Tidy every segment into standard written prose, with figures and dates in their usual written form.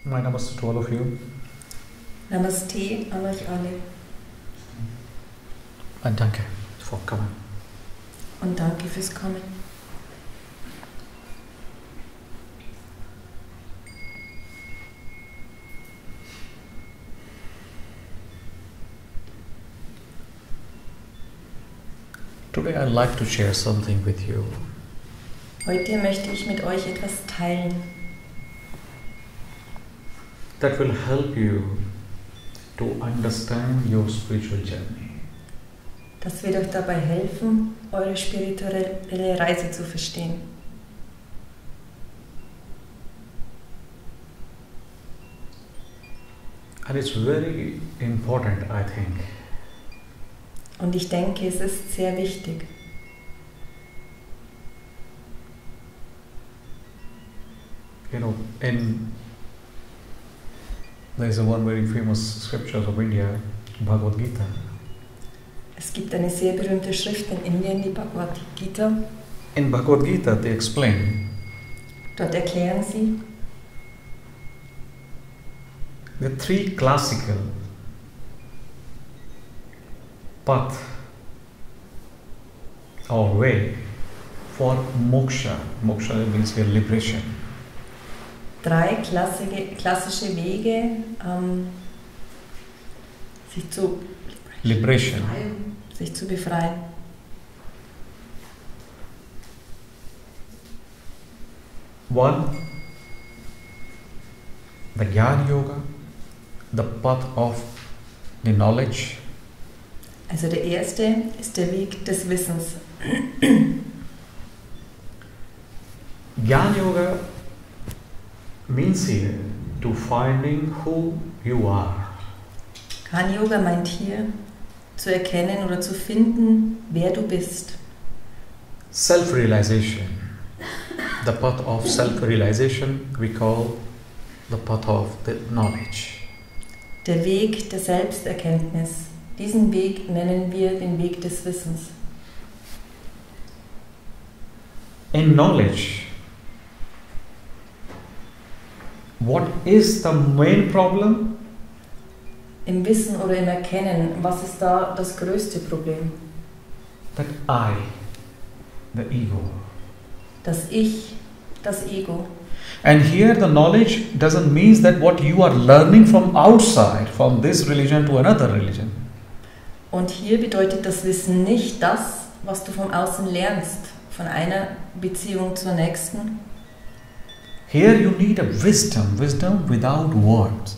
My namaste to all of you. Namaste an euch alle. And danke for coming. Und danke fürs Kommen. Today I'd like to share something with you. Heute möchte ich mit euch etwas teilen, That will help you to understand your spiritual journey. das wird euch dabei helfen, eure spirituelle Reise zu verstehen. And it's very important, I think. Und ich denke, es ist sehr wichtig. You know, there's one very famous scripture of India, Bhagavad Gita. Es gibt eine sehr berühmte Schrift in Indien, die Bhagavad-Gita. In Bhagavad Gita, they explain Dort erklären sie, the three classical path or way for moksha. Moksha means here liberation. 3 klassische Wege, sich zu befreien. One, the Jnana Yoga, the path of the knowledge. Also der erste ist der Weg des Wissens. Jnana Yoga means here to finding who you are. Jnana Yoga meint hier, zu erkennen oder zu finden, wer du bist. Self-realization. The path of self-realization we call the path of the knowledge. Der Weg der Selbsterkenntnis. Diesen Weg nennen wir den Weg des Wissens. In knowledge, what is the main problem? Im Wissen oder im Erkennen, was ist da das größte Problem? That I, the ego. Das Ich, das Ego. And here the knowledge doesn't mean that what you are learning from outside, from this religion to another religion. Und hier bedeutet das Wissen nicht das, was du von außen lernst, von einer Beziehung zur nächsten. Here you need a wisdom without words.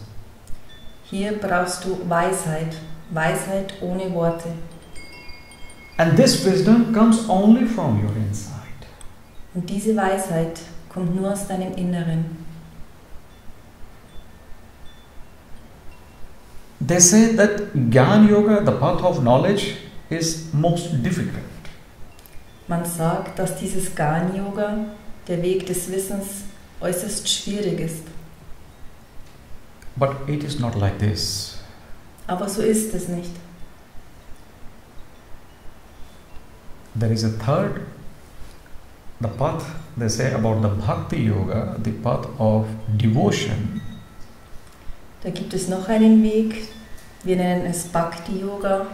Hier brauchst du Weisheit, Weisheit ohne Worte. And this wisdom comes only from your inside. Und diese Weisheit kommt nur aus deinem Inneren. They say that Jnana Yoga, the path of knowledge, is most difficult. Man sagt, dass dieses Jnana Yoga, der Weg des Wissens, äußerst schwierig ist. But it is not like this. Aber so ist es nicht. There is a third, the path they say about the Bhakti-Yoga, the path of devotion. Da gibt es noch einen Weg, wir nennen es Bhakti-Yoga,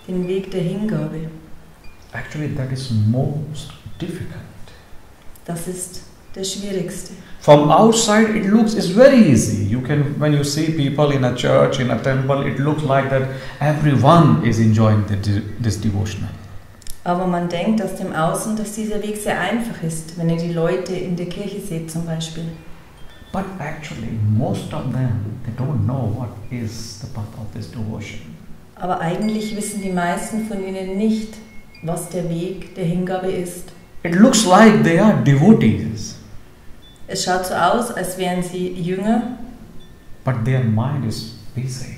den Weg der Hingabe. Actually, that is most difficult. Das ist der schwierigste. From outside, it looks it's very easy. You can, when you see people in a church, in a temple, it looks like that everyone is enjoying this devotional. Aber man denkt aus dem Außen, dass dieser Weg sehr einfach ist, wenn ihr die Leute in der Kirche seht zum Beispiel. But actually, most of them, they don't know what is the path of this devotion. Aber eigentlich wissen die meisten von ihnen nicht, was der Weg der Hingabe ist. It looks like they are devotees. Es schaut so aus, als wären sie Jünger, But their mind is busy.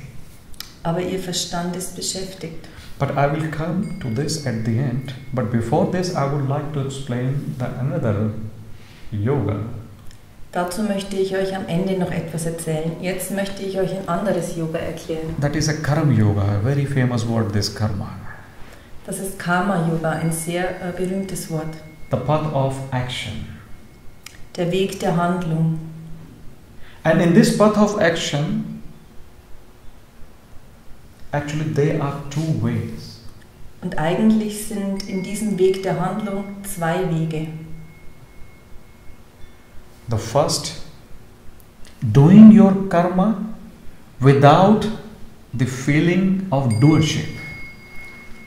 aber ihr Verstand ist beschäftigt. But I will come to this at the end. But before this, I would like to explain another yoga. Dazu möchte ich euch am Ende noch etwas erzählen. Jetzt möchte ich euch ein anderes Yoga erklären. That is a karma yoga, a very famous word, this karma. Das ist Karma-Yoga, ein sehr berühmtes Wort. The path of action. Der Weg der Handlung. And in this path of action, actually there are two ways. Und eigentlich sind in diesem Weg der Handlung zwei Wege. The first, doing your karma without the feeling of doership.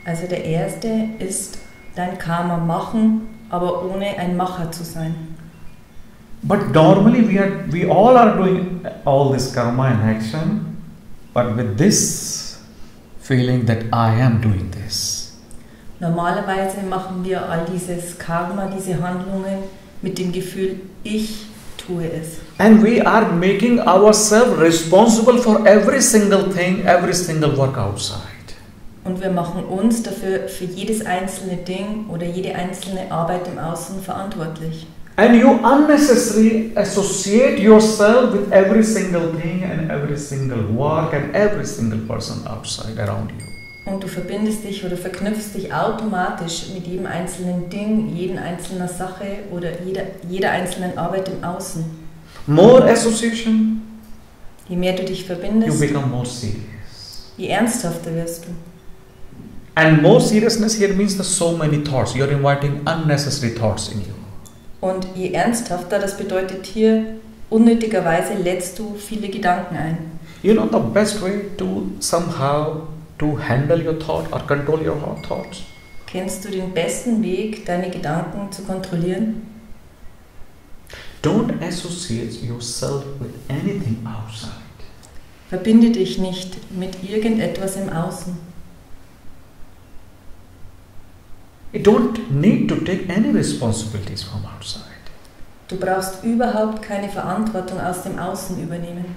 Also der erste ist dein Karma machen, aber ohne ein Macher zu sein. But normally we all are doing all this karma in action, but with this feeling that I am doing this. Normalerweise machen wir all dieses Karma, diese Handlungen mit dem Gefühl, ich tue es. And we are making ourselves responsible for every single thing, every single work outside. Und wir machen uns dafür für jedes einzelne Ding oder jede einzelne Arbeit im Außen verantwortlich. And you unnecessarily associate yourself with every single thing and every single work and every single person outside around you. Und du verbindest dich oder verknüpfst dich automatisch mit jedem einzelnen Ding, jeder einzelnen Sache oder jeder einzelnen Arbeit im Außen. More association, Je mehr du dich you verbindest, become more serious. je ernsthafter wirst du. And more seriousness here means there's so many thoughts. You're inviting unnecessary thoughts in you. Und je ernsthafter, das bedeutet hier, unnötigerweise lädst du viele Gedanken ein. You know the best way to somehow to handle your thought or control your thoughts? Kennst du den besten Weg, deine Gedanken zu kontrollieren? Don't associate yourself with anything outside. Verbinde dich nicht mit irgendetwas im Außen. You don't need to take any responsibilities from outside. Du brauchst überhaupt keine Verantwortung aus dem Außen übernehmen.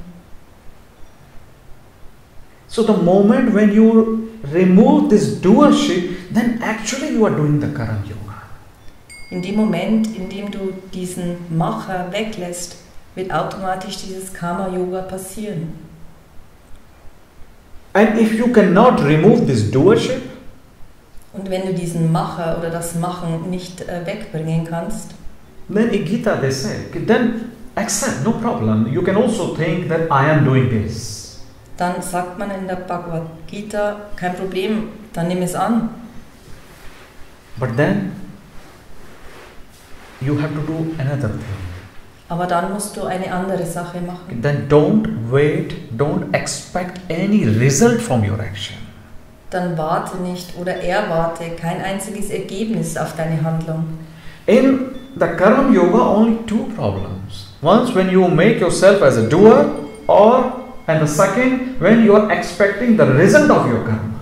So the moment when you remove this doership, then actually you are doing the Karma Yoga. In dem Moment, in dem du diesen Macher weglässt, wird automatisch dieses Karma-Yoga passieren. And if you cannot remove this doership, Und wenn du diesen Macher oder das Machen nicht wegbringen kannst, then in Gita they say, then accept, no problem. You can also think that I am doing this. dann sagt man in der Bhagavad Gita, kein Problem, dann nimm es an. But then you have to do another thing. Aber dann musst du eine andere Sache machen. Then don't wait, don't expect any result from your action. Dann warte nicht oder erwarte kein einziges Ergebnis auf deine Handlung. In the Karma Yoga, only two problems. Once when you make yourself as a doer, and the second when you are expecting the result of your karma.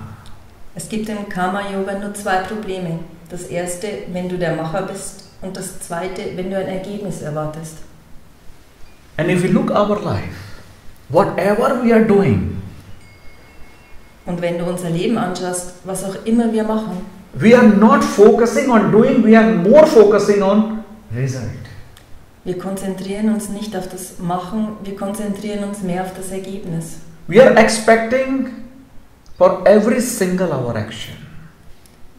Es gibt im Karma-Yoga nur zwei Probleme. Das erste, wenn du der Macher bist, und das zweite, wenn du ein Ergebnis erwartest. And if you look our life, whatever we are doing, Und wenn du unser Leben anschaust, was auch immer wir machen, we are not focusing on doing, we are more focusing on result. wir konzentrieren uns nicht auf das Machen, wir konzentrieren uns mehr auf das Ergebnis. We are expecting for every single our action.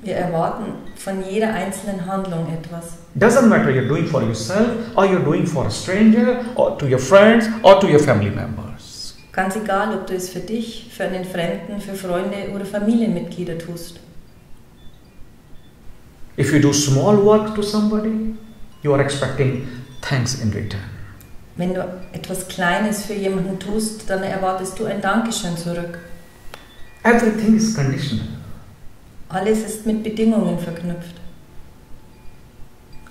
Wir erwarten von jeder einzelnen Handlung etwas. Doesn't matter you're doing for yourself or you're doing for a stranger or to your friends or to your family members. Ganz egal, ob du es für dich, für einen Fremden, für Freunde oder Familienmitglieder tust. If you do small work to somebody, you are expecting thanks in return. Wenn du etwas Kleines für jemanden tust, dann erwartest du ein Dankeschön zurück. Everything is conditional. Alles ist mit Bedingungen verknüpft.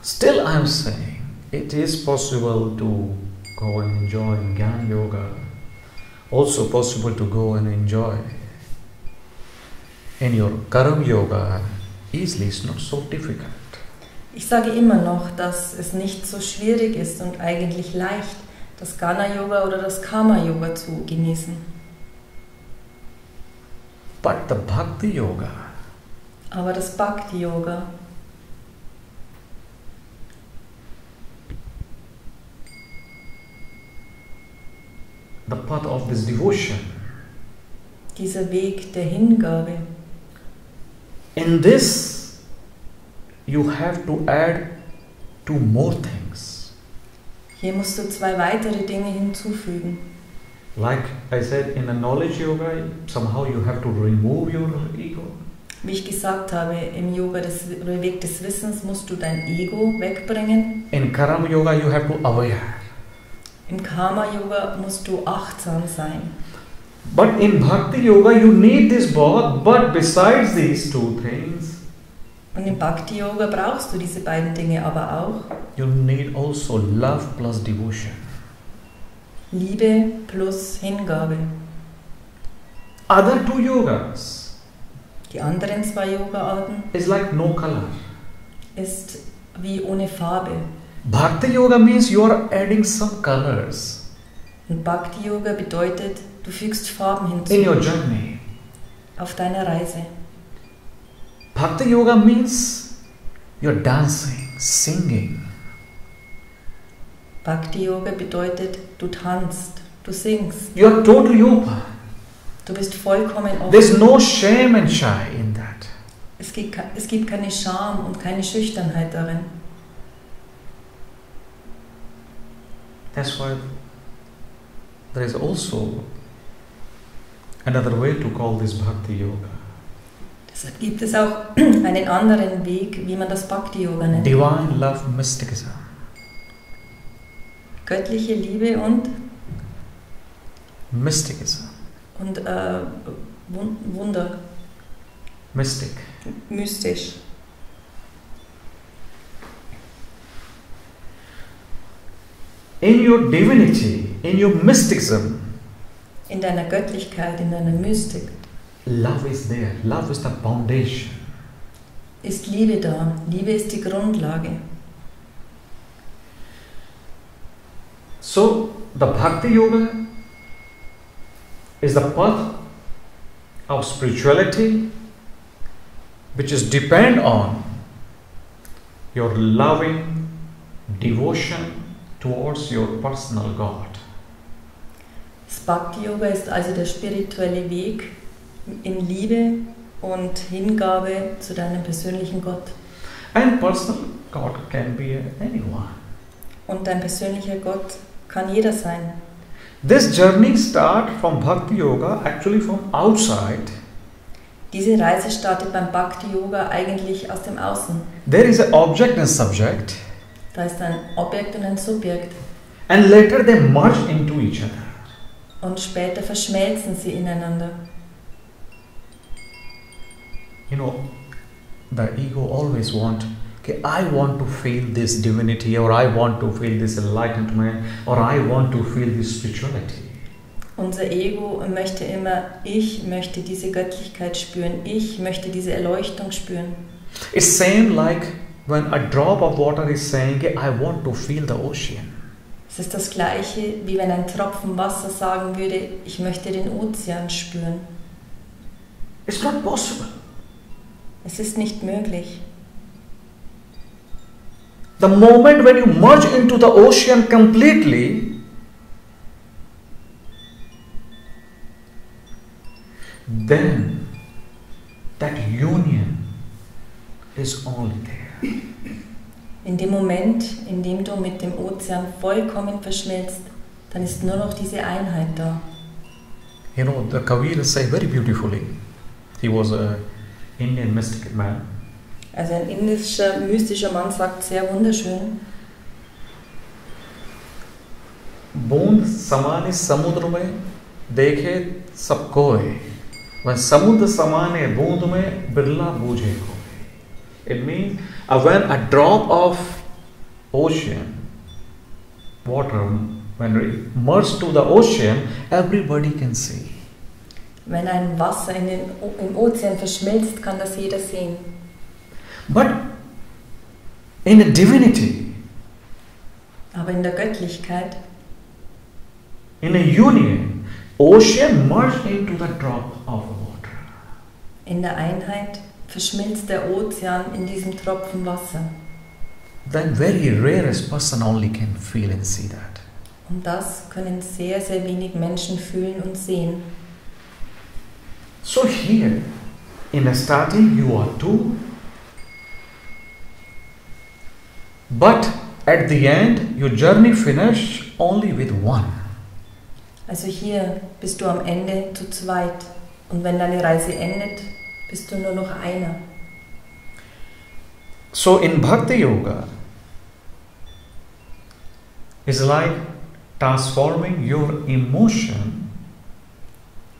Still I am saying, it is possible to go and enjoy Jnana Yoga. Also possible to go and enjoy in your Karma Yoga easily. It's not so difficult. Ich sage immer noch, dass es nicht so schwierig ist und eigentlich leicht, das Jnana-Yoga oder das Karma-Yoga zu genießen. But the Bhakti-Yoga, Aber das Bhakti-Yoga, the path of this devotion, dieser Weg der Hingabe, in this you have to add two more things. Hier musst du zwei weitere Dinge hinzufügen. Like I said, in a knowledge yoga, somehow you have to remove your ego. Wie ich gesagt habe, im Yoga oder Weg des Wissens musst du dein Ego wegbringen. In Karma Yoga, you have to aware. Im Karma-Yoga musst du achtsam sein. But in Bhakti-Yoga, you need this both, but besides these two things, Und im Bhakti-Yoga brauchst du diese beiden Dinge aber auch. you need also love plus devotion. Liebe plus Hingabe. Other two yogas Die anderen zwei Yoga-Arten is like no color. ist wie ohne Farbe. Bhakti-Yoga means you are adding some colors Und Bhakti-Yoga bedeutet, du fügst Farben in hinzu your journey. auf deiner Reise. Bhakti-Yoga means you're dancing, singing. Bhakti-Yoga bedeutet, du tanzt, du singst, You're totally open. du bist vollkommen There's offen. no shame and shy in that. Es gibt keine Scham und keine Schüchternheit darin. That's why there is also another way to call this Bhakti-Yoga. Deshalb gibt es auch einen anderen Weg, wie man das Bhakti-Yoga nennt. Divine Love Mysticism. Göttliche Liebe und Mysticism. Wunder, Mystic. mystisch. In your divinity, in your mysticism, In deiner Göttlichkeit, in deiner Mystik love is there. Love is the foundation. ist Liebe da. Liebe ist die Grundlage. So, the Bhakti Yoga is the path of spirituality which is depend on your loving devotion towards your personal God. Das Bhakti-Yoga ist also der spirituelle Weg in Liebe und Hingabe zu deinem persönlichen Gott. And personal God can be anyone. Und dein persönlicher Gott kann jeder sein. This journey starts from Bhakti Yoga actually from outside. Diese Reise startet beim Bhakti-Yoga eigentlich aus dem Außen. There is an object and subject, Da ist ein Objekt und ein Subjekt. and later they merge into each other. Und später verschmelzen sie ineinander. You know, the ego always okay, I want to feel this divinity, or I want to feel this enlightenment, or I want to feel this spirituality. Unser Ego möchte immer, ich möchte diese Göttlichkeit spüren, ich möchte diese Erleuchtung spüren. It's same like when a drop of water is saying, I want to feel the ocean. Es ist das Gleiche, wie wenn ein Tropfen Wasser sagen würde, ich möchte den Ozean spüren. It's not possible. Es ist nicht möglich. The moment when you merge into the ocean completely, then that union is only there. In dem Moment, in dem du mit dem Ozean vollkommen verschmilzt, dann ist nur noch diese Einheit da. You know, the Kabir say very beautifully. He was an Indian mystic man. Also ein indischer, mystischer Mann sagt sehr wunderschön, बूंद समान इस समुद्र में देखे सब कोई, when समुद्र समान है बूंद में बिरला बूझे कोई. It means when a drop of ocean water, when it merges to the ocean, everybody can see. wenn ein Wasser im Ozean verschmilzt, kann das jeder sehen. But in a divinity, Aber in der Göttlichkeit, in a union, ocean merged into the drop of water. in der Einheit, verschmilzt der Ozean in diesem Tropfen Wasser. Then very rarest person only can feel and see that. Und das können sehr, sehr wenig Menschen fühlen und sehen. So here, in a starting, you are two, but at the end, your journey finish only with one. Also hier bist du am Ende zu zweit. Und wenn deine Reise endet, bist du nur noch einer. So in Bhakti-Yoga, it's like transforming your emotion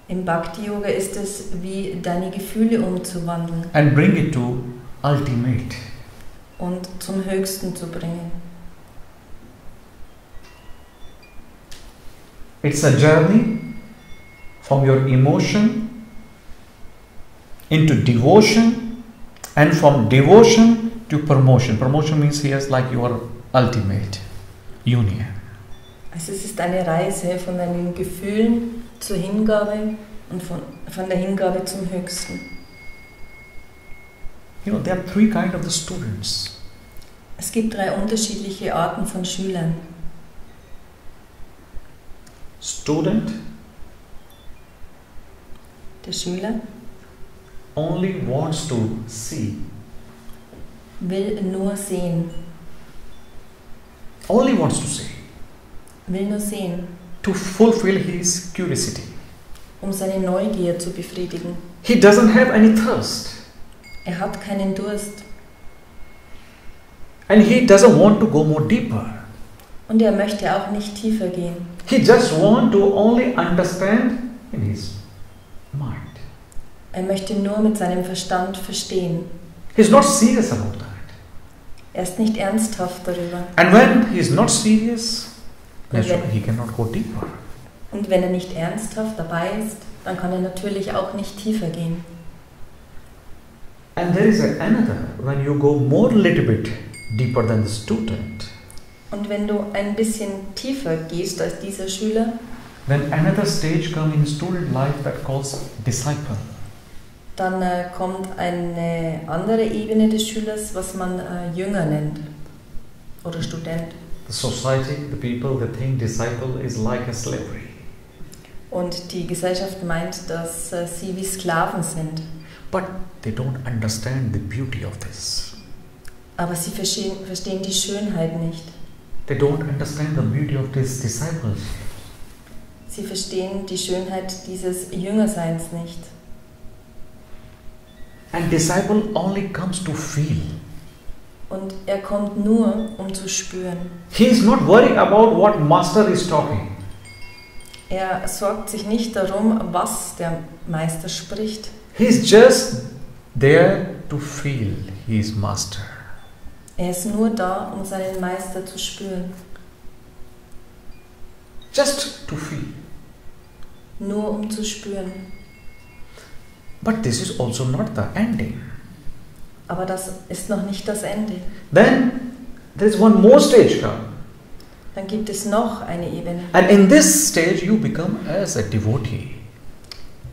Im Bhakti-Yoga ist es wie deine Gefühle umzuwandeln and bring it to ultimate. und zum Höchsten zu bringen. It's a journey from your emotion into devotion, and from devotion to promotion. Promotion means here is like your ultimate union. Also es ist eine Reise von deinen Gefühlen zur Hingabe und von der Hingabe zum Höchsten. You know, there are three kinds of the students. Es gibt 3 unterschiedliche Arten von Schülern. Student Der Schüler only wants to see, will nur sehen, only wants to see, will nur sehen, to fulfill his curiosity. um seine Neugier zu befriedigen. He doesn't have any thirst, Er hat keinen Durst and he doesn't want to go more deeper. und er möchte auch nicht tiefer gehen. He just want to only understand in his mind. Er möchte nur mit seinem Verstand verstehen. He's not serious about that. Er ist nicht ernsthaft darüber. And when he's not serious, Und naturally wenn, he cannot go deeper. und wenn er nicht ernsthaft dabei ist, dann kann er natürlich auch nicht tiefer gehen. And there is another, when you go more little bit deeper than the student, Und wenn du ein bisschen tiefer gehst als dieser Schüler, then another stage comes in student life that calls disciple. dann kommt eine andere Ebene des Schülers, was man Jünger nennt oder Student. The society, the people, they think disciple is like a slavery. Und die Gesellschaft meint, dass sie wie Sklaven sind. But they don't understand the beauty of this. Aber sie verstehen die Schönheit nicht. They don't understand the beauty of this discipleship. Sie verstehen die Schönheit dieses Jüngerseins nicht. And disciple only comes to feel. Und er kommt nur, um zu spüren. He is not worrying about what master is talking. Er sorgt sich nicht darum, was der Meister spricht. He is just there to feel his master. Er ist nur da, um seinen Meister zu spüren. Just to feel. Nur um zu spüren. But this is also not the ending. Aber das ist noch nicht das Ende. Then there is one more stage come. Dann gibt es noch eine Ebene. And in this stage you become as a devotee.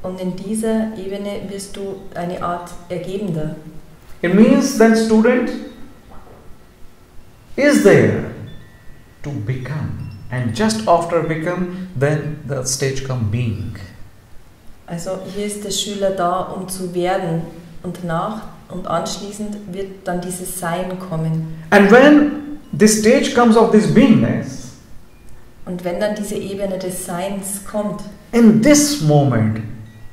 Und in dieser Ebene wirst du eine Art Ergebender. It means that student is there to become. And just after become, then the stage come being. Also hier ist der Schüler da, um zu werden. Und anschließend wird dann dieses Sein kommen. And when this stage comes of this beingness, und wenn dann diese Ebene des Seins kommt, in this moment,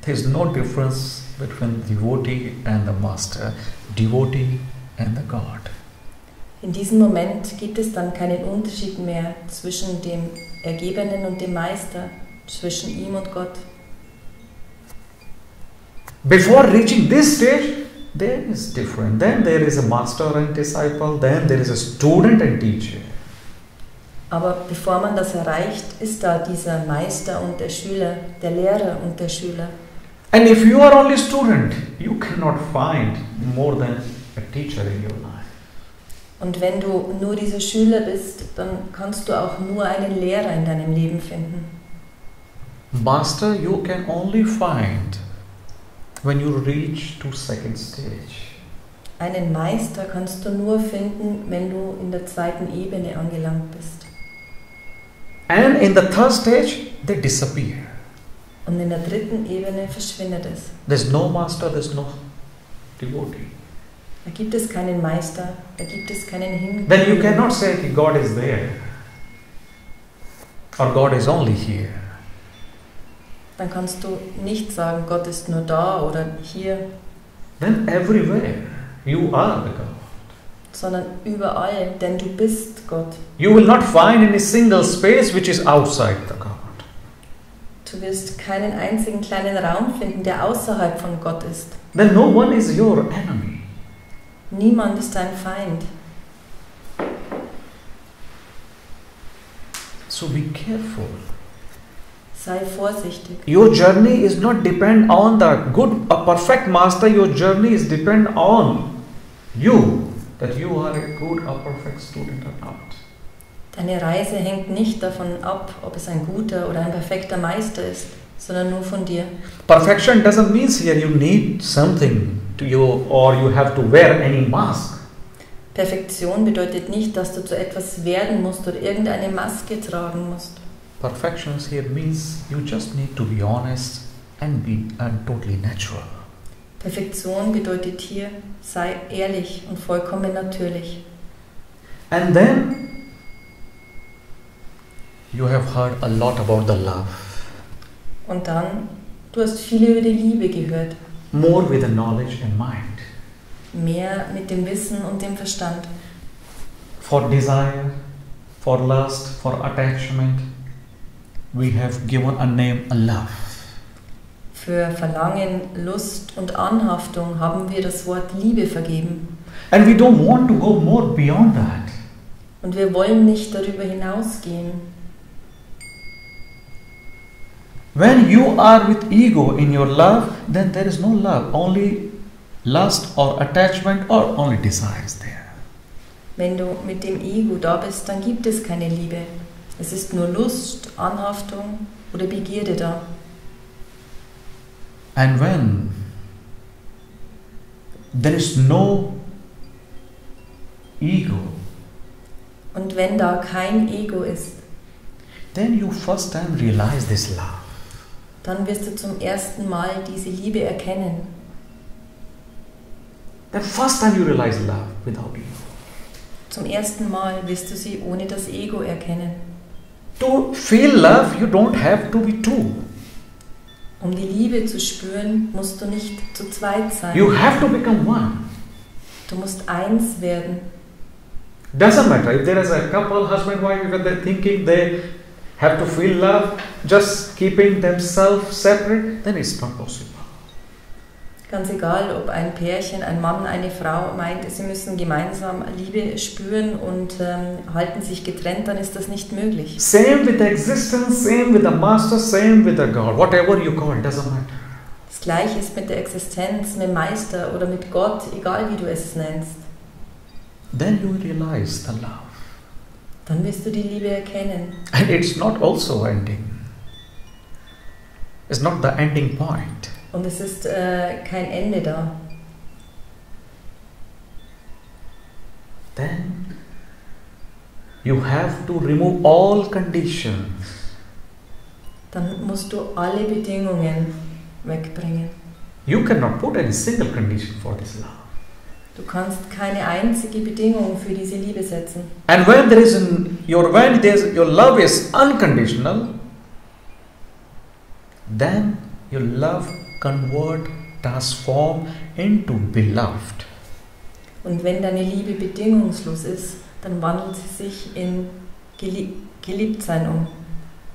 there is no difference between devotee and the master, devotee and the God. In diesem Moment gibt es dann keinen Unterschied mehr zwischen dem Ergebenen und dem Meister, zwischen ihm und Gott. Before reaching this stage, there is different. Then there is a master and disciple, then there is a student and teacher. Aber bevor man das erreicht, ist da dieser Meister und der Schüler, der Lehrer und der Schüler. And if you are only student, you cannot find more than a teacher in your life. Und wenn du nur dieser Schüler bist, dann kannst du auch nur einen Lehrer in deinem Leben finden. Master you can only find when you reach to second stage. Einen Meister kannst du nur finden, wenn du in der zweiten Ebene angelangt bist. And in the third stage, they disappear. Und in der dritten Ebene verschwindet es. There's no master, there's no devotee. Da gibt es keinen Meister, da gibt es keinen Hingabe. Then you cannot say that God is there or God is only here. Dann kannst du nicht sagen, Gott ist nur da oder hier. Then everywhere you are the God. Sondern überall, denn du bist Gott. You will not find any single space which is outside the God. Du wirst keinen einzigen kleinen Raum finden, der außerhalb von Gott ist. Then no one is your enemy. Niemand ist dein Feind. So be careful. Sei vorsichtig. Your journey is not depend on the a perfect master. Your journey is depend on you, that you are a good, a perfect student or not. Deine Reise hängt nicht davon ab, ob es ein guter oder ein perfekter Meister ist, sondern nur von dir. Perfection doesn't mean here you need something to you or you have to wear any mask. Perfektion bedeutet nicht, dass du zu etwas werden musst oder irgendeine Maske tragen musst. Perfection here means you just need to be honest and be totally natural. Perfektion bedeutet hier, sei ehrlich und vollkommen natürlich. And then you have heard a lot about the love. Und dann, du hast viel über die Liebe gehört. More with the knowledge and mind. Mehr mit dem Wissen und dem Verstand. For desire, for lust, for attachment, we have given a name, a love. Für Verlangen, Lust und Anhaftung haben wir das Wort Liebe vergeben. And we don't want to go more beyond that. Und wir wollen nicht darüber hinausgehen. When you are with ego in your love, then there is no love, only lust or attachment or only desire is there. Wenn du mit dem Ego da bist, dann gibt es keine Liebe. Es ist nur Lust, Anhaftung oder Begierde da. And when there is no ego, und wenn da kein Ego ist, then you first time realize this love. Dann wirst du zum ersten Mal diese Liebe erkennen. The first time you realize love without ego. Zum ersten Mal wirst du sie ohne das Ego erkennen. To feel love, you don't have to be two. Um die Liebe zu spüren, musst du nicht zu zweit sein. You have to become one. Du musst eins werden. Doesn't matter if there is a couple, husband, wife, if they're thinking they have to feel love, just keeping themselves separate, then it's not possible. Ganz egal, ob ein Pärchen, ein Mann, eine Frau meint, sie müssen gemeinsam Liebe spüren und halten sich getrennt, dann ist das nicht möglich. Same with the existence, same with the master, same with the God, whatever you call it, doesn't matter. Das Gleiche ist mit der Existenz, mit dem Meister oder mit Gott, egal wie du es nennst. Then you realize the love. Dann wirst du die Liebe erkennen. And it's not also ending. It's not the ending point. Und es ist kein Ende da. Then you have to remove all conditions. Dann musst du alle Bedingungen wegbringen. You cannot put any single condition for this love. Du kannst keine einzige Bedingung für diese Liebe setzen. And when your love is unconditional, then your love transform into beloved. Und wenn deine Liebe bedingungslos ist, dann wandelt sie sich in Geliebtsein um.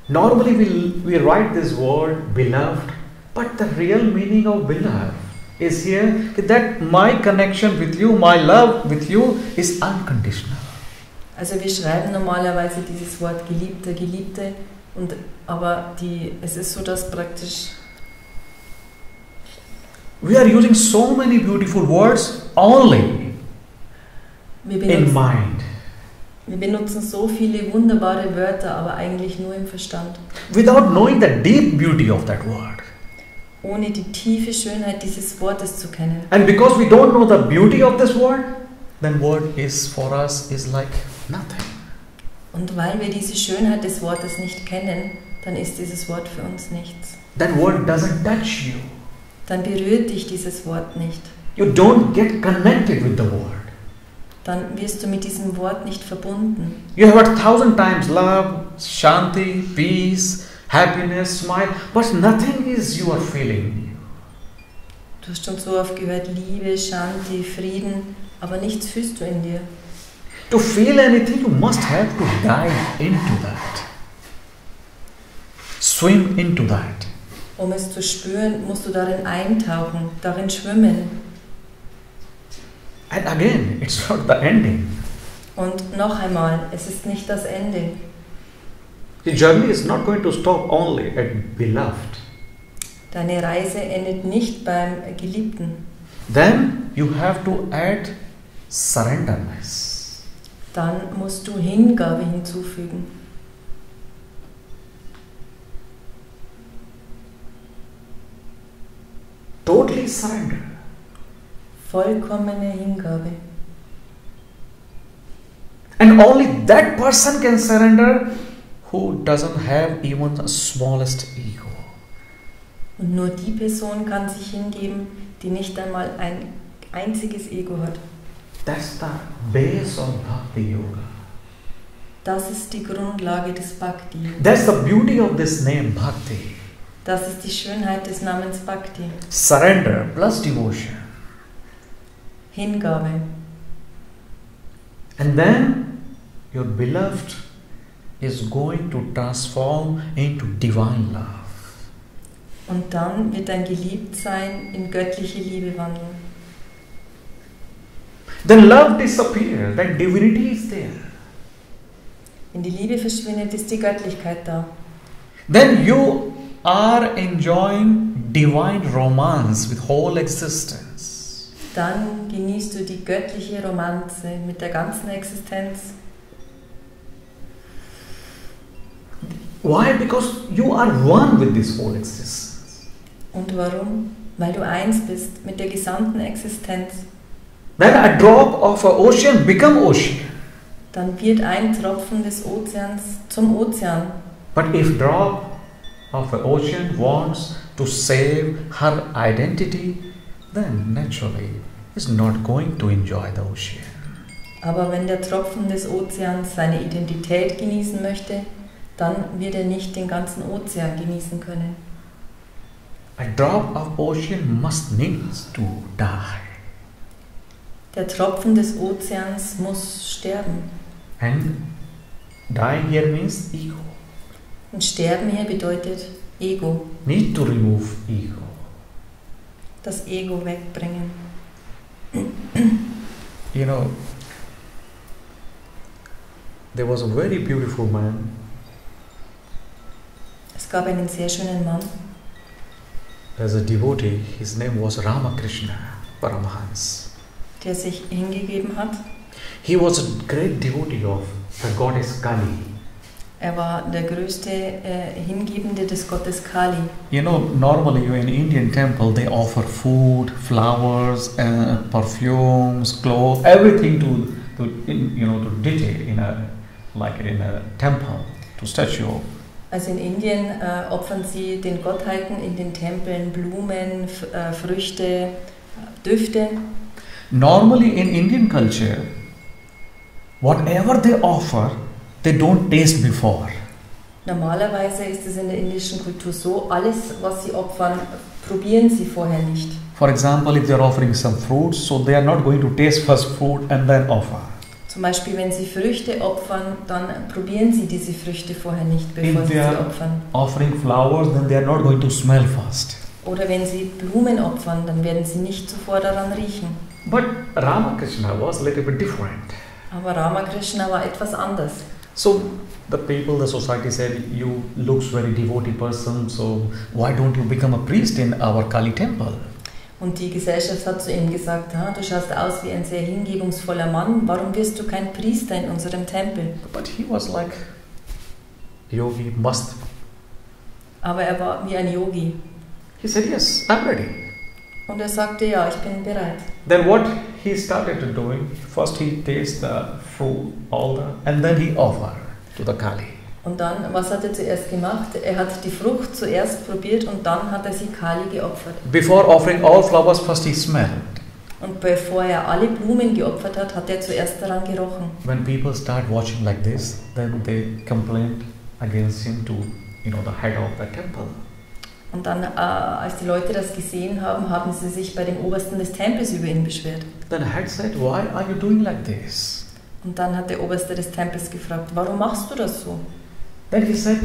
Normally we write this word beloved, but the real meaning of beloved is here that my connection with you, my love with you is unconditional. Also wir schreiben normalerweise dieses Wort Geliebter, Geliebte, aber es ist so, dass praktisch we are using so many beautiful words only in mind. Wir benutzen so viele wunderbare Wörter, aber eigentlich nur im Verstand. Without knowing the deep beauty of that word. Ohne die tiefe Schönheit dieses Wortes zu kennen. And because we don't know the beauty of this word, then word is for us is like nothing. Und weil wir diese Schönheit des Wortes nicht kennen, dann ist dieses Wort für uns nichts. That word doesn't touch you. Dann berührt dich dieses Wort nicht. you don't get connected with the word. dann wirst du mit diesem Wort nicht verbunden. You have heard 1000 times love, Shanti, peace, happiness, smile, but nothing is you are feeling. Du hast schon so oft gehört, Liebe, Shanti, Frieden, aber nichts fühlst du in dir. To feel anything, you must have to dive into that. Swim into that. Um es zu spüren, musst du darin eintauchen, darin schwimmen. And again, it's not the ending. Und noch einmal, es ist nicht das Ende. The journey is not going to stop only at beloved. Deine Reise endet nicht beim Geliebten. Then you have to add surrenderness. Dann musst du Hingabe hinzufügen. Totally surrender. Vollkommene Hingabe. And only that person can surrender who doesn't have even the smallest ego. Und nur die Person kann sich hingeben, die nicht einmal ein einziges Ego hat. That's the base of Bhakti-Yoga. Das ist die Grundlage des Bhakti. That's the beauty of this name, Bhakti. Das ist die Schönheit des Namens Bhakti. Surrender plus devotion. Hingabe. And then your beloved is going to transform into divine love. Und dann wird dein Geliebtsein in göttliche Liebe wandeln. Then love disappears, then divinity is there. Wenn die Liebe verschwindet, ist die Göttlichkeit da. Then you are enjoying divine romance with whole existence. Dann genießt du die göttliche Romanze mit der ganzen Existenz. Why? Because you are one with this whole existence. Und warum? Weil du eins bist mit der gesamten Existenz. Then a drop of an ocean become ocean. Dann wird ein Tropfen des Ozeans zum Ozean. But if drop of an ocean wants to save her identity, then naturally is not going to enjoy the ocean. Aber wenn der Tropfen des Ozeans seine Identität genießen möchte, dann wird er nicht den ganzen Ozean genießen können. A drop of ocean must needs to die. Der Tropfen des Ozeans muss sterben. And dying here means ego. Und sterben hier bedeutet Ego. Need to remove ego. Das Ego wegbringen. You know, there was a very beautiful man. Es gab einen sehr schönen Mann. As a devotee, his name was Ramakrishna Paramahans. Der sich hingegeben hat. He was a great devotee of the goddess Kali. Er war der größte Hingebende des Gottes Kali. You know, normally in Indian temple they offer food, flowers, perfumes, clothes, everything to deity in a temple, to statue. Also in Indien opfern sie den Gottheiten in den Tempeln Blumen, Früchte, Düfte. Normally in Indian culture, whatever they offer, they don't taste before. Normalerweise ist es in der indischen Kultur so, alles was sie opfern, probieren sie vorher nicht. For example, if they are offering some fruits, so they are not going to taste first fruit and then offer. Zum Beispiel, wenn sie Früchte opfern, dann probieren sie diese Früchte vorher nicht, bevor If sie they sie are opfern. offering flowers, then they are not going to smell first. Oder wenn sie Blumen opfern, dann werden sie nicht zuvor daran riechen. But Ramakrishna was a little bit different. Aber Ramakrishna war etwas anders. So the people, the society said, you looks very devotee person, so why don't you become a priest in our Kali temple? Und die Gesellschaft hat zu ihm gesagt, du schaust aus wie ein sehr hingebungsvoller Mann, warum wirst du kein Priester in unserem Tempel? But he was like, yogi, must. Aber er war wie ein Yogi. He said, yes, I'm ready. Und er sagte, ja, ich bin bereit. Then what he started to doing, first he tastes the fruit, and then he offered to the Kali. Und dann, was hat er zuerst gemacht? Er hat die Frucht zuerst probiert und dann hat er sie Kali geopfert. Before offering all flowers, first he smelled. Und bevor er alle Blumen geopfert hat, hat er zuerst daran gerochen. When people start watching like this, then they complain against him to, the head of the temple. Und dann, als die Leute das gesehen haben, haben sie sich bei dem Obersten des Tempels über ihn beschwert. Then the head said, why are you doing like this? Und dann hat der Oberste des Tempels gefragt, warum machst du das so? Then he said,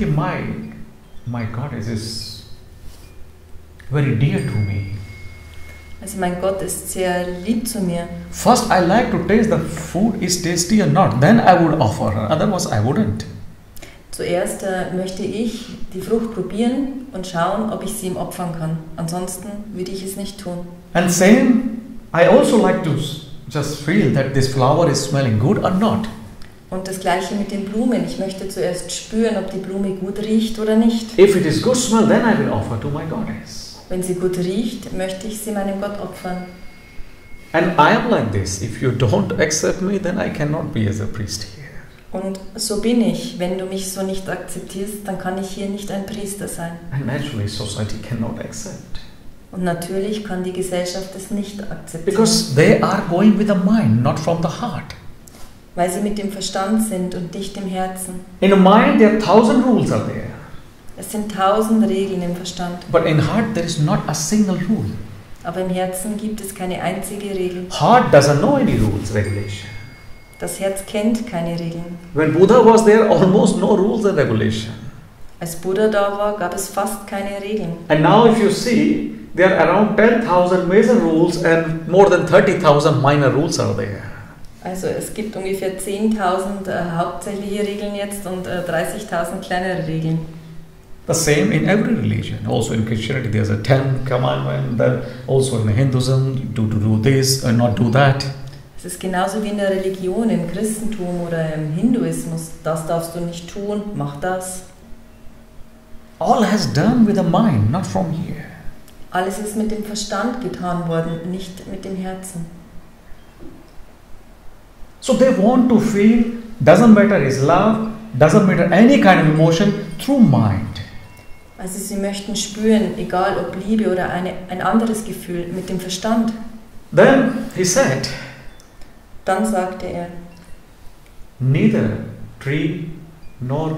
my God is very dear to me. Also mein Gott ist sehr lieb zu mir. First I like to taste the food is tasty or not, then I would offer her, otherwise I wouldn't. Zuerst möchte ich die Frucht probieren und schauen, ob ich sie ihm opfern kann. Ansonsten würde ich es nicht tun. And same, I also like to just feel that this flower is smelling good or not. Und das gleiche mit den Blumen. Ich möchte zuerst spüren, ob die Blume gut riecht oder nicht. If it is good smell, then I will offer to my goddess. Wenn sie gut riecht, möchte ich sie meinem Gott opfern. And I am like this. If you don't accept me, then I cannot be as a priest here. Und so bin ich. Wenn du mich so nicht akzeptierst, dann kann ich hier nicht ein Priester sein. And naturally, society cannot accept. Und natürlich kann die Gesellschaft es nicht akzeptieren. Because they are going with the mind, not from the heart. Weil sie mit dem Verstand sind und nicht im Herzen. In the mind, there are 1000 rules are there. Es sind 1000 Regeln im Verstand. But in heart, there is not a single rule. Aber im Herzen gibt es keine einzige Regel. Heart doesn't know any rules, regulation. Das Herz kennt keine Regeln. When Buddha was there, almost no rules and regulation. Als Buddha da war, gab es fast keine Regeln. And now if you see, there are around 10,000 major rules and more than 30,000 minor rules are there. Also es gibt ungefähr 10.000 hauptsächliche Regeln jetzt und 30.000 kleinere Regeln. The same in every religion. Also in Christianity there's a 10 commandment, then also in Hinduism, to do this and not do that. Es ist genauso wie in der Religion, im Christentum oder im Hinduismus. Das darfst du nicht tun, mach das. All has done with the mind, not from here. Alles ist mit dem Verstand getan worden, nicht mit dem Herzen. So they want to feel, doesn't matter is love, doesn't matter any kind of emotion, through mind. Also sie möchten spüren, egal ob Liebe oder ein anderes Gefühl, mit dem Verstand. Then he said, Dann sagte er, neither tree nor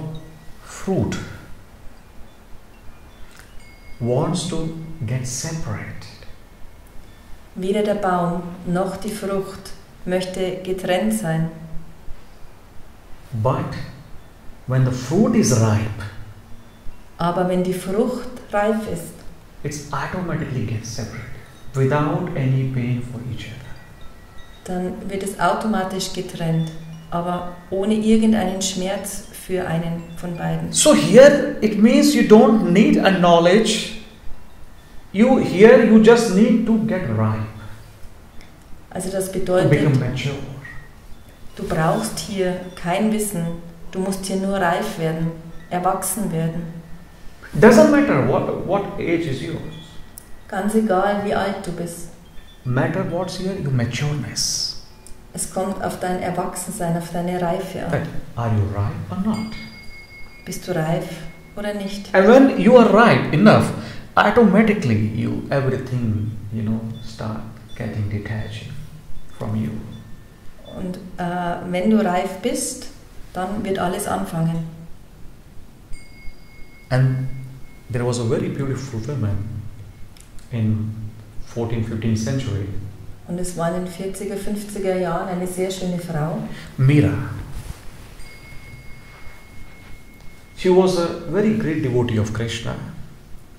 fruit wants to get separated. weder der Baum noch die Frucht möchte getrennt sein. But when the fruit is ripe, Aber wenn die Frucht reif ist, it's automatically gets separated without any pain for each other. dann wird es automatisch getrennt, aber ohne irgendeinen Schmerz für einen von beiden. So here it means you don't need a knowledge. You just need to get ripe, Also das to bedeutet, become mature. du brauchst hier kein Wissen, du musst hier nur reif werden, erwachsen werden. Doesn't matter what age is yours. Ganz egal, wie alt du bist. Matter what's here, your matureness. Es kommt auf dein Erwachsensein, auf deine Reife That an. are you ripe or not? Bist du reif oder nicht? And when you are ripe enough, automatically everything start getting detached from you. Und wenn du reif bist, dann wird alles anfangen. And there was a very beautiful woman in 14th, 15th century, Und es war in den 40er, 50er Jahren eine sehr schöne Frau. Mira. She was a very great devotee of Krishna.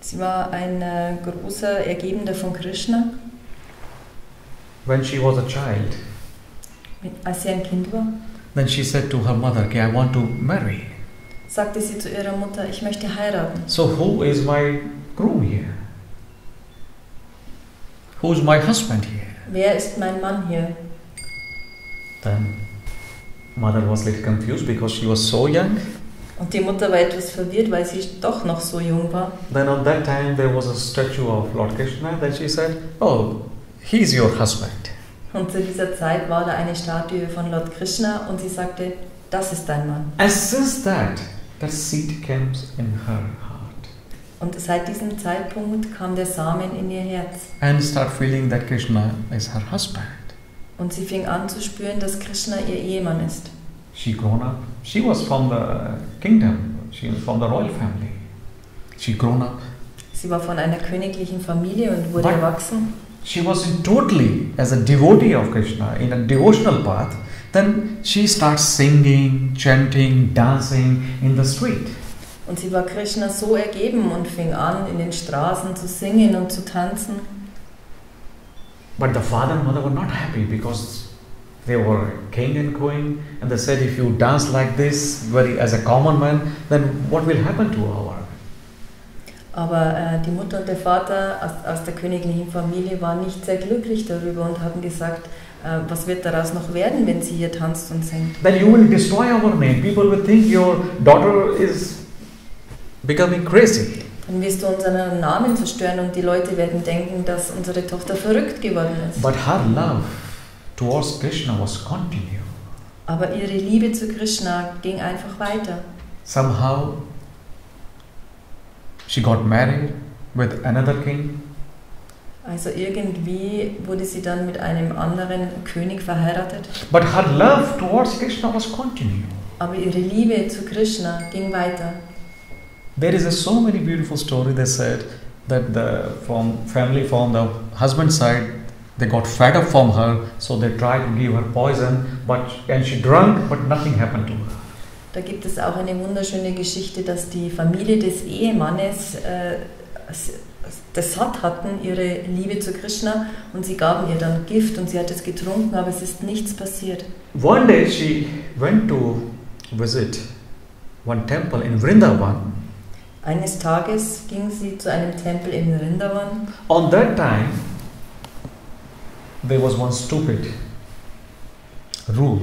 Sie war ein großer Ergebender von Krishna, When she was a child, als sie ein Kind war. then she said to her mother, okay, I want to marry. Sagte sie zu ihrer Mutter, ich möchte heiraten. So who is my groom here? Who is my husband here? Wer ist mein Mann hier? Then mother was a little confused because she was so young. Und die Mutter war etwas verwirrt, weil sie doch noch so jung war. Then at that time there was a statue of Lord Krishna. Then she said, oh, he's your husband. Und zu dieser Zeit war da eine Statue von Lord Krishna und sie sagte, das ist dein Mann. And since that seed comes in her heart. Und seit diesem Zeitpunkt kam der Samen in ihr Herz. And start feeling that Krishna is her husband. Und sie fing an zu spüren, dass Krishna ihr Ehemann ist. She grown up. She was from the kingdom. She was from the royal family. She grown up. Sie war von einer königlichen Familie und wurde But erwachsen. she was in totally as a devotee of Krishna in a devotional path. Then she starts singing, chanting, dancing in the street. Und sie war Krishna so ergeben und fing an, in den Straßen zu singen und zu tanzen. But the father and mother were not happy because they were king and queen, and they said, if you dance like this, very as a common man, then what will happen to our? Aber die Mutter und der Vater aus der königlichen Familie waren nicht sehr glücklich darüber und haben gesagt, was wird daraus noch werden, wenn sie hier tanzt und singt? Then you will destroy our name. People will think your daughter is becoming crazy. Dann wirst du unseren Namen zerstören und die Leute werden denken, dass unsere Tochter verrückt geworden ist. But her love towards Krishna was continued. Aber ihre Liebe zu Krishna ging einfach weiter. Somehow she got married with another king. Also irgendwie wurde sie dann mit einem anderen König verheiratet. But her love towards Krishna was continued. Aber ihre Liebe zu Krishna ging weiter. There is so many beautiful stories. They said that from the husband side, they got fed up from her, so they tried to give her poison, and she drank, but nothing happened to her. Da gibt es auch eine wunderschöne Geschichte, dass die Familie des Ehemannes das satt hatten, ihre Liebe zu Krishna, und sie gaben ihr dann Gift und sie hat es getrunken, aber es ist nichts passiert. One day she went to visit one temple in Vrindavan. Eines Tages ging sie zu einem Tempel in Vrindavan. On that time, there was one stupid rule,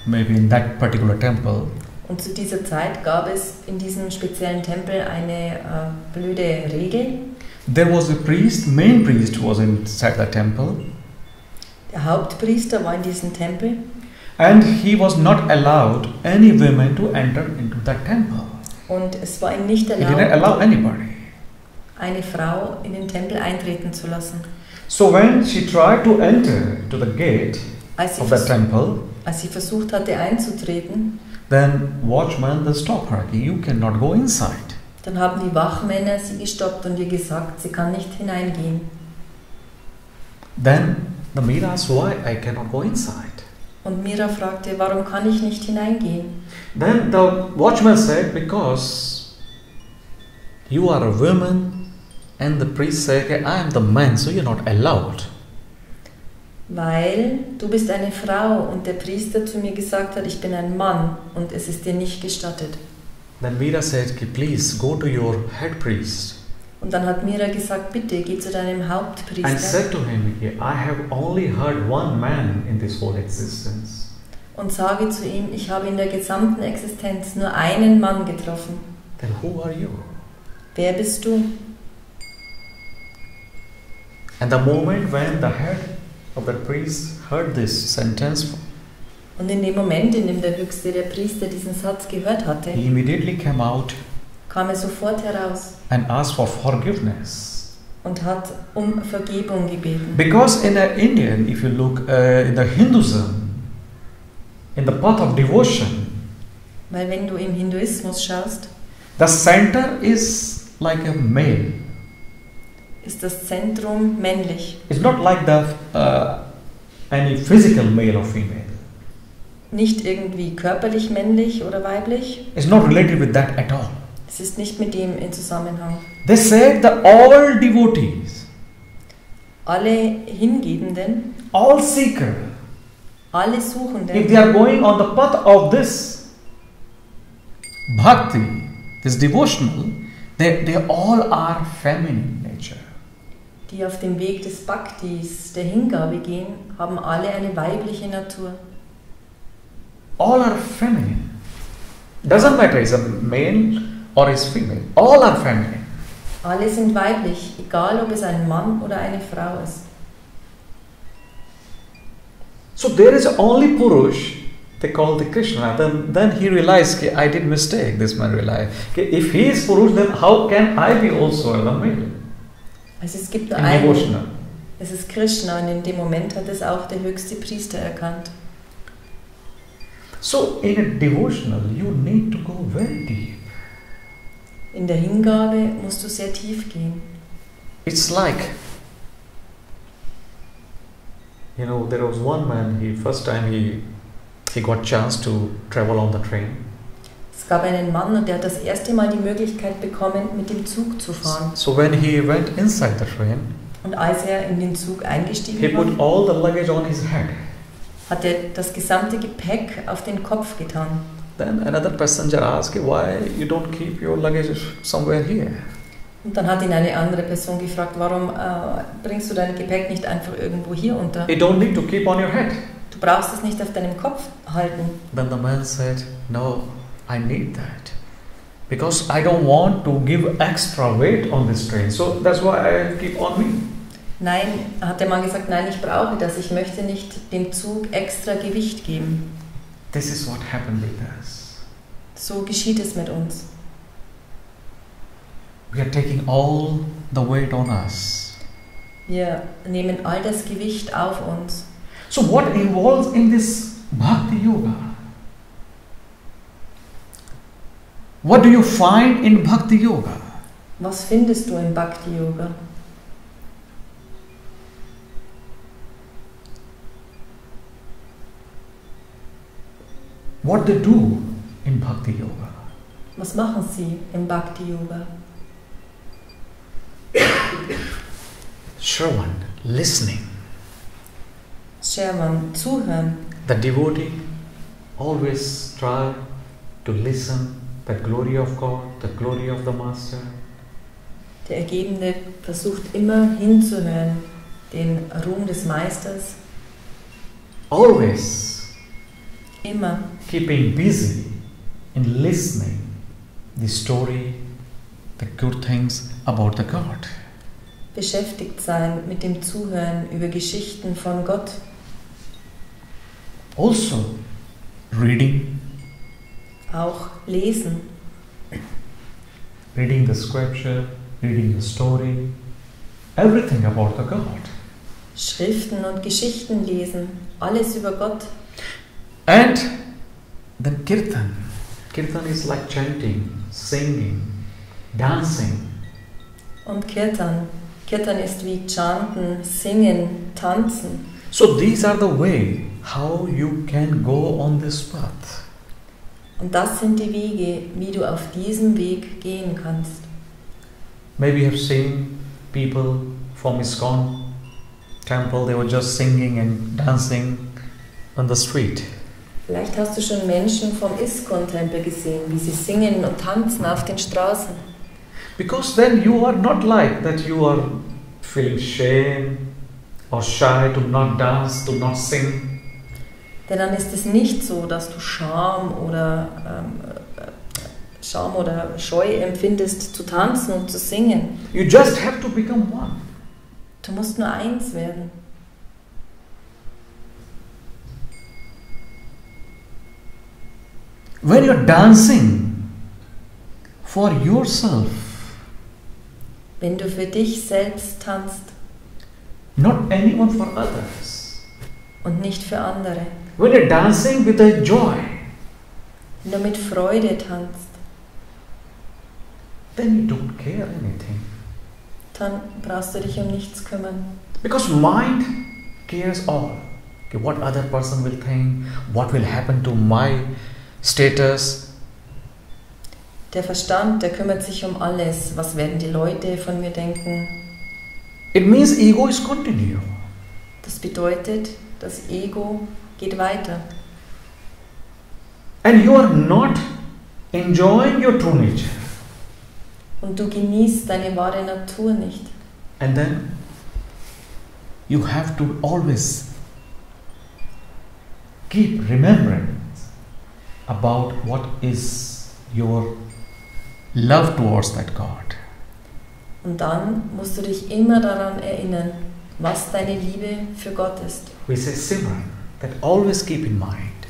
maybe in that particular temple. Und zu dieser Zeit gab es in diesem speziellen Tempel eine blöde Regel. There was a priest, main priest was inside the temple. Der Hauptpriester war in diesem Tempel. And he was not allowed any women to enter into that temple. Und es war ihm nicht He didn't allow erlaubt, anybody. eine Frau in den Tempel eintreten zu lassen. So when she tried to enter to the gate Als of the temple, sie versucht hatte einzutreten, then watchman they stopped her. You cannot go inside. dann haben die Wachmänner sie gestoppt und ihr gesagt, sie kann nicht hineingehen. Then the Mira asked, why I cannot go inside? Und Mira fragte, warum kann ich nicht hineingehen? Then the watchman said, because you are a woman, and the priest said, okay, I am the man, so you're not allowed. Weil du bist eine Frau und der Priester zu mir gesagt hat, ich bin ein Mann und es ist dir nicht gestattet. Then Mira said, okay, please go to your head priest. Und dann hat Mira gesagt, bitte geh zu deinem And Hauptpriester said to him, okay, I have only heard one man in this whole existence. und sage zu ihm, ich habe in der gesamten Existenz nur einen Mann getroffen. Then who are you? Wer bist du? And the moment when the head of the priest heard this sentence, Und in dem Moment, in dem der Höchste, der Priester, diesen Satz gehört hatte, he immediately came out kam er sofort heraus and asked for forgiveness. und hat um Vergebung gebeten. Because in Indian, if you look in the Hinduism, in the path of devotion, Weil wenn du im Hinduismus schaust, the center is like a male. ist das Zentrum männlich. It's not like the any physical male or female. Nicht irgendwie körperlich männlich oder weiblich. It's not related with that at all. Es ist nicht mit dem in Zusammenhang. They said that all devotees, Alle Hingebenden, all seekers, alle if they Suchenden, are going on the path of this bhakti, this devotional, they all are feminine nature. die auf dem Weg des Bhaktis, der Hingabe gehen, haben alle eine weibliche Natur. All are feminine. Doesn't matter is a male or is female. All are feminine. Alle sind weiblich, egal ob es ein Mann oder eine Frau ist. So there is only Purush they call the Krishna. Then he realized, okay, I did mistake. This man realized, okay, if he is Purush, then how can I be also a male? Also es gibt nur einen, es ist Krishna, und in dem Moment hat es auch der höchste Priester erkannt. So in a devotional, you need to go very deep. In der Hingabe musst du sehr tief gehen. It's like, you know, there was one man, first time he got chance to travel on the train. Es gab einen Mann, und der hat das erste Mal die Möglichkeit bekommen, mit dem Zug zu fahren. So when he went inside the train, und als er in den Zug eingestiegen he put all the luggage on his head. Hat er das gesamte Gepäck auf den Kopf getan. Then another passenger asked, why you don't keep your luggage somewhere here? Und dann hat ihn eine andere Person gefragt, warum bringst du dein Gepäck nicht einfach irgendwo hier unter? You don't need to keep on your head. Du brauchst es nicht auf deinem Kopf halten. Then the man said, no, I need that. Because I don't want to give extra weight on this train. So that's why I keep on me. Nein, hat der Mann gesagt, nein, ich brauche das. Ich möchte nicht dem Zug extra Gewicht geben. This is what happened with us. So geschieht es mit uns. We are taking all the weight on us. Wir nehmen all das Gewicht auf uns. So what involves in this Bhakti-Yoga? What do you find in Bhakti-Yoga? Was findest du im Bhakti-Yoga? What they do in Bhakti-Yoga? Was machen sie im Bhakti-Yoga? Shravan, listening. Shravan, zuhören. The devotee always try to listen the glory of God, the glory of the Master. Der Ergebene versucht immer hinzuhören, den Ruhm des Meisters. Always immer keeping busy in listening the story, the good things about the God. Beschäftigt sein mit dem Zuhören über Geschichten von Gott. Also reading. Auch lesen. Reading the scripture, reading the story, everything about the God. Schriften und Geschichten lesen, alles über Gott. And then kirtan. Kirtan is like chanting, singing, dancing. Und Kirtan. Kirtan ist wie chanten, singen, tanzen. So these are the way how you can go on this path. Und das sind die Wege, wie du auf diesem Weg gehen kannst. Maybe you have seen people from ISKCON temple, they were just singing and dancing on the street. Vielleicht hast du schon Menschen vom ISKCON-Tempel gesehen, wie sie singen und tanzen auf den Straßen. Because then you are not like that you are feeling shame or shy to not dance, to not sing. Denn dann ist es nicht so, dass du Scham oder Scheu empfindest, zu tanzen und zu singen. You just have to become one. Du musst nur eins werden. When you're dancing for yourself, wenn du für dich selbst tanzt, not anyone for others, und nicht für andere, when you're dancing with a joy, wenn du mit Freude tanzt, then you don't care anything. Dann brauchst du dich um nichts kümmern. Because mind cares all. Okay, what other person will think, what will happen to my status. Der Verstand, der kümmert sich um alles. Was werden die Leute von mir denken? It means ego is continue. Das bedeutet, das Ego geht weiter. And you are not enjoying your true nature. Und du genießt deine wahre Natur nicht. And then you have to always keep remembering about what is your love towards that God. Und dann musst du dich immer daran erinnern, was deine Liebe für Gott ist. We say Simran, that always keep in mind.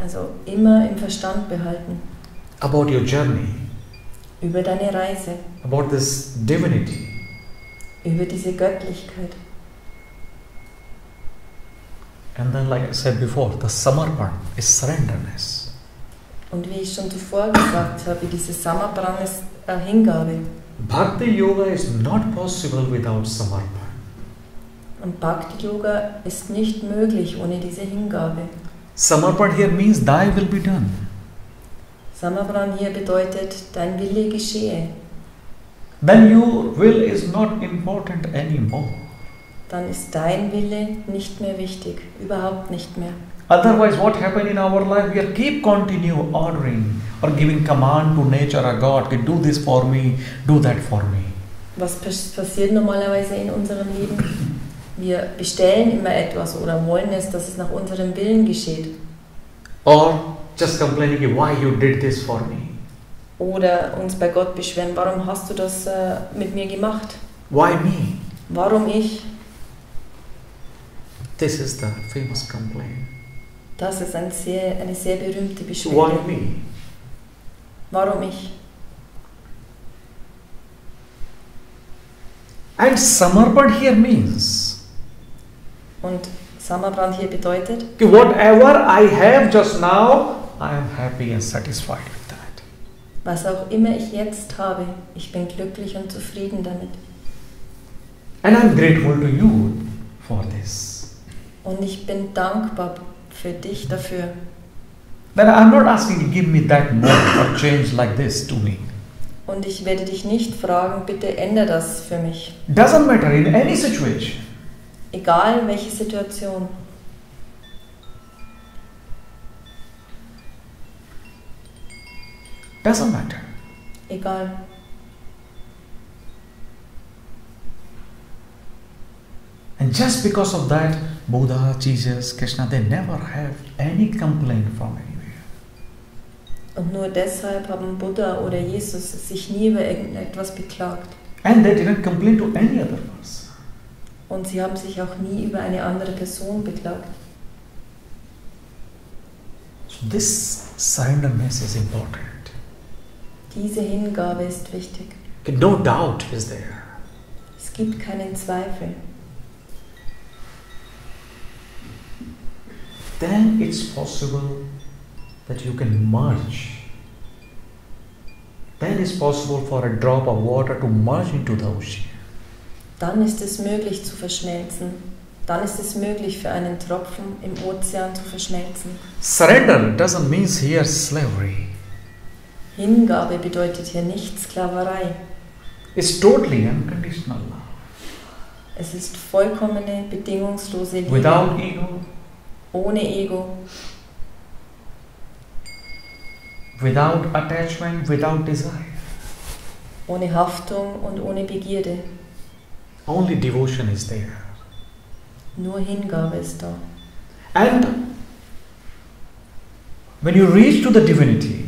Also immer im Verstand behalten. About your journey. Über deine Reise. About this divinity. Über diese Göttlichkeit. And then, like I said before, the samarpan is surrenderness. Und wie ich schon zuvor gesagt habe, diese Samarpan ist Hingabe. Bhakti-Yoga is not possible without samarpan. Und Bhakti-Yoga ist nicht möglich ohne diese Hingabe. Samarpan here means thy will be done. Samarpan hier bedeutet, dein Wille geschehe. Then your will is not important anymore. Dann ist dein Wille nicht mehr wichtig, überhaupt nicht mehr. Otherwise, what happened in our life? We keep continue ordering or giving command to nature or God, okay, do this for me, do that for me. Was passiert normalerweise in unserem Leben? Wir bestellen immer etwas oder wollen es, dass es nach unserem Willen geschieht. Or just complaining, why you did this for me. Oder uns bei Gott beschweren, warum hast du das mit mir gemacht? Why me? Warum ich? This is the famous complaint. Das ist eine sehr berühmte Why Beschwerde. me? Warum ich? And samarpan here means Und Samarpan hier bedeutet, whatever I have just now, I am happy and satisfied with that. was auch immer ich jetzt habe, ich bin glücklich und zufrieden damit. And I am grateful to you for this. Und ich bin dankbar für dich dafür. Then I am not asking you, give me that more or change like this to me. Und ich werde dich nicht fragen, bitte ändere das für mich. Doesn't matter in any situation. Egal welche Situation. Doesn't matter. Egal. And just because of that, Buddha, Jesus, Krishna, they never have any complaint from anywhere. Und nur deshalb haben Buddha oder Jesus sich nie über irgendetwas beklagt. And they didn't complain to any other person. Und sie haben sich auch nie über eine andere Person beklagt. So this surrenderness is important. Diese Hingabe ist wichtig. Okay, no doubt is there. Es gibt keinen Zweifel. Then it's possible that you can merge. Then it's possible for a drop of water to merge into the ocean. Dann ist es möglich zu verschmelzen. Dann ist es möglich für einen Tropfen im Ozean zu verschmelzen. Surrender doesn't mean here slavery. Hingabe bedeutet hier nicht Sklaverei. It's totally unconditional love. Es ist vollkommene, bedingungslose Liebe. Without ego. Ohne Ego. Without attachment, without desire. Ohne Haftung und ohne Begierde. Only devotion is there. Nur Hingabe ist da. And when you reach to the divinity,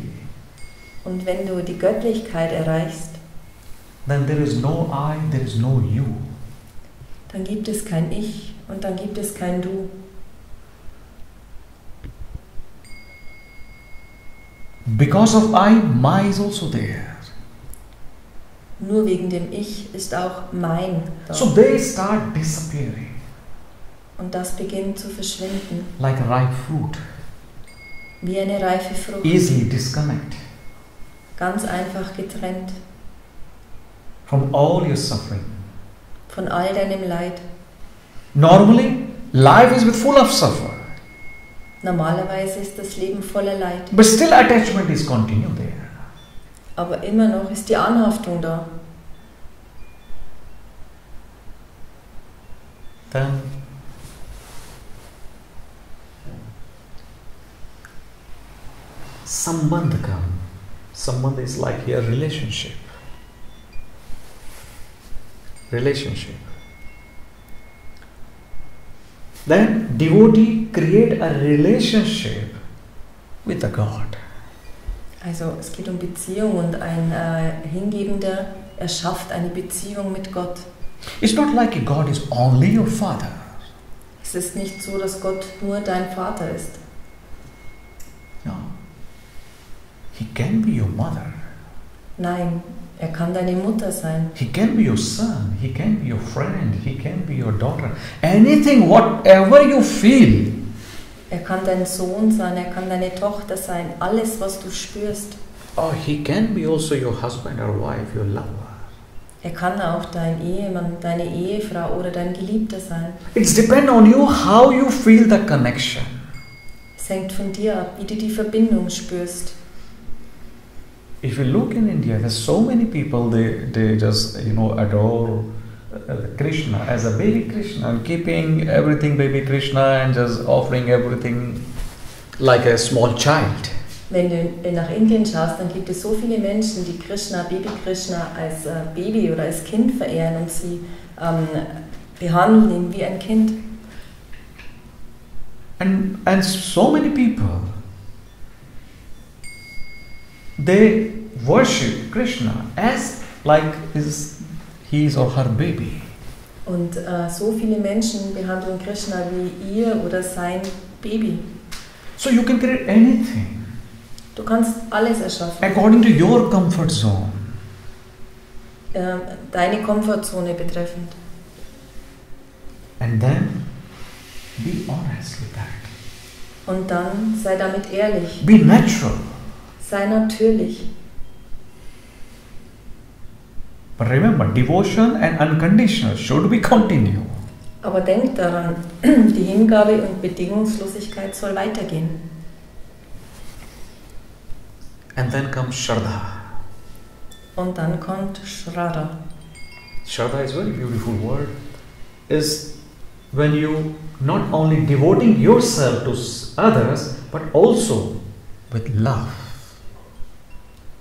Und wenn du die Göttlichkeit erreichst, then there is no I, there is no you. dann gibt es kein Ich und dann gibt es kein Du. Because of I, my is also there. Nur wegen dem Ich ist auch mein da. So they start disappearing Und das beginnt zu verschwinden, like a ripe fruit, wie eine reife Frucht. easily disconnect Ganz einfach getrennt from all your suffering. von all deinem Leid. Normally, life is with full of suffering, Normalerweise ist das Leben voller Leid, but still attachment is continue there. aber immer noch ist die Anhaftung da. Then sambandha comes. Sambandha is like here relationship. Relationship. Then devotee create a relationship with the God. Also es geht um Beziehung und ein Hingebender erschafft eine Beziehung mit Gott. It's not like God is only your father. Es ist nicht so, dass Gott nur dein Vater ist. He can be your mother. Nein, er kann deine Mutter sein. He can be your son. He can be your friend. He can be your daughter. Anything, whatever you feel. Er kann dein Sohn sein, er kann deine Tochter sein. Alles, was du spürst. Or he can be also your husband or wife, your lover. Er kann auch dein Ehemann, deine Ehefrau oder dein Geliebter sein. It's depend on you how you feel the connection. Es hängt von dir ab, wie du die Verbindung spürst. If you look in India, there's so many people, they just, adore Krishna as a baby Krishna, and keeping everything baby Krishna and just offering everything like a small child. Wenn du nach Indien schaust, dann gibt es so viele Menschen, die Krishna, Baby Krishna als Baby oder als Kind verehren und sie behandeln ihn wie ein Kind. And so many people, they worship Krishna as like his or her baby. Und so viele Menschen behandeln Krishna wie ihr oder sein Baby. So you can create anything. Du kannst alles erschaffen. According to your comfort zone. Deine Komfortzone betreffend. And then be honest with that. Und dann sei damit ehrlich. Be natural. Sei natürlich. But remember, devotion and unconditional should be continued. Aber denk daran, die Hingabe und Bedingungslosigkeit soll weitergehen. And then comes Shardha. Und dann kommt Shardha. Shardha is a very beautiful word. Is when you not only devoting yourself to others, but also with love.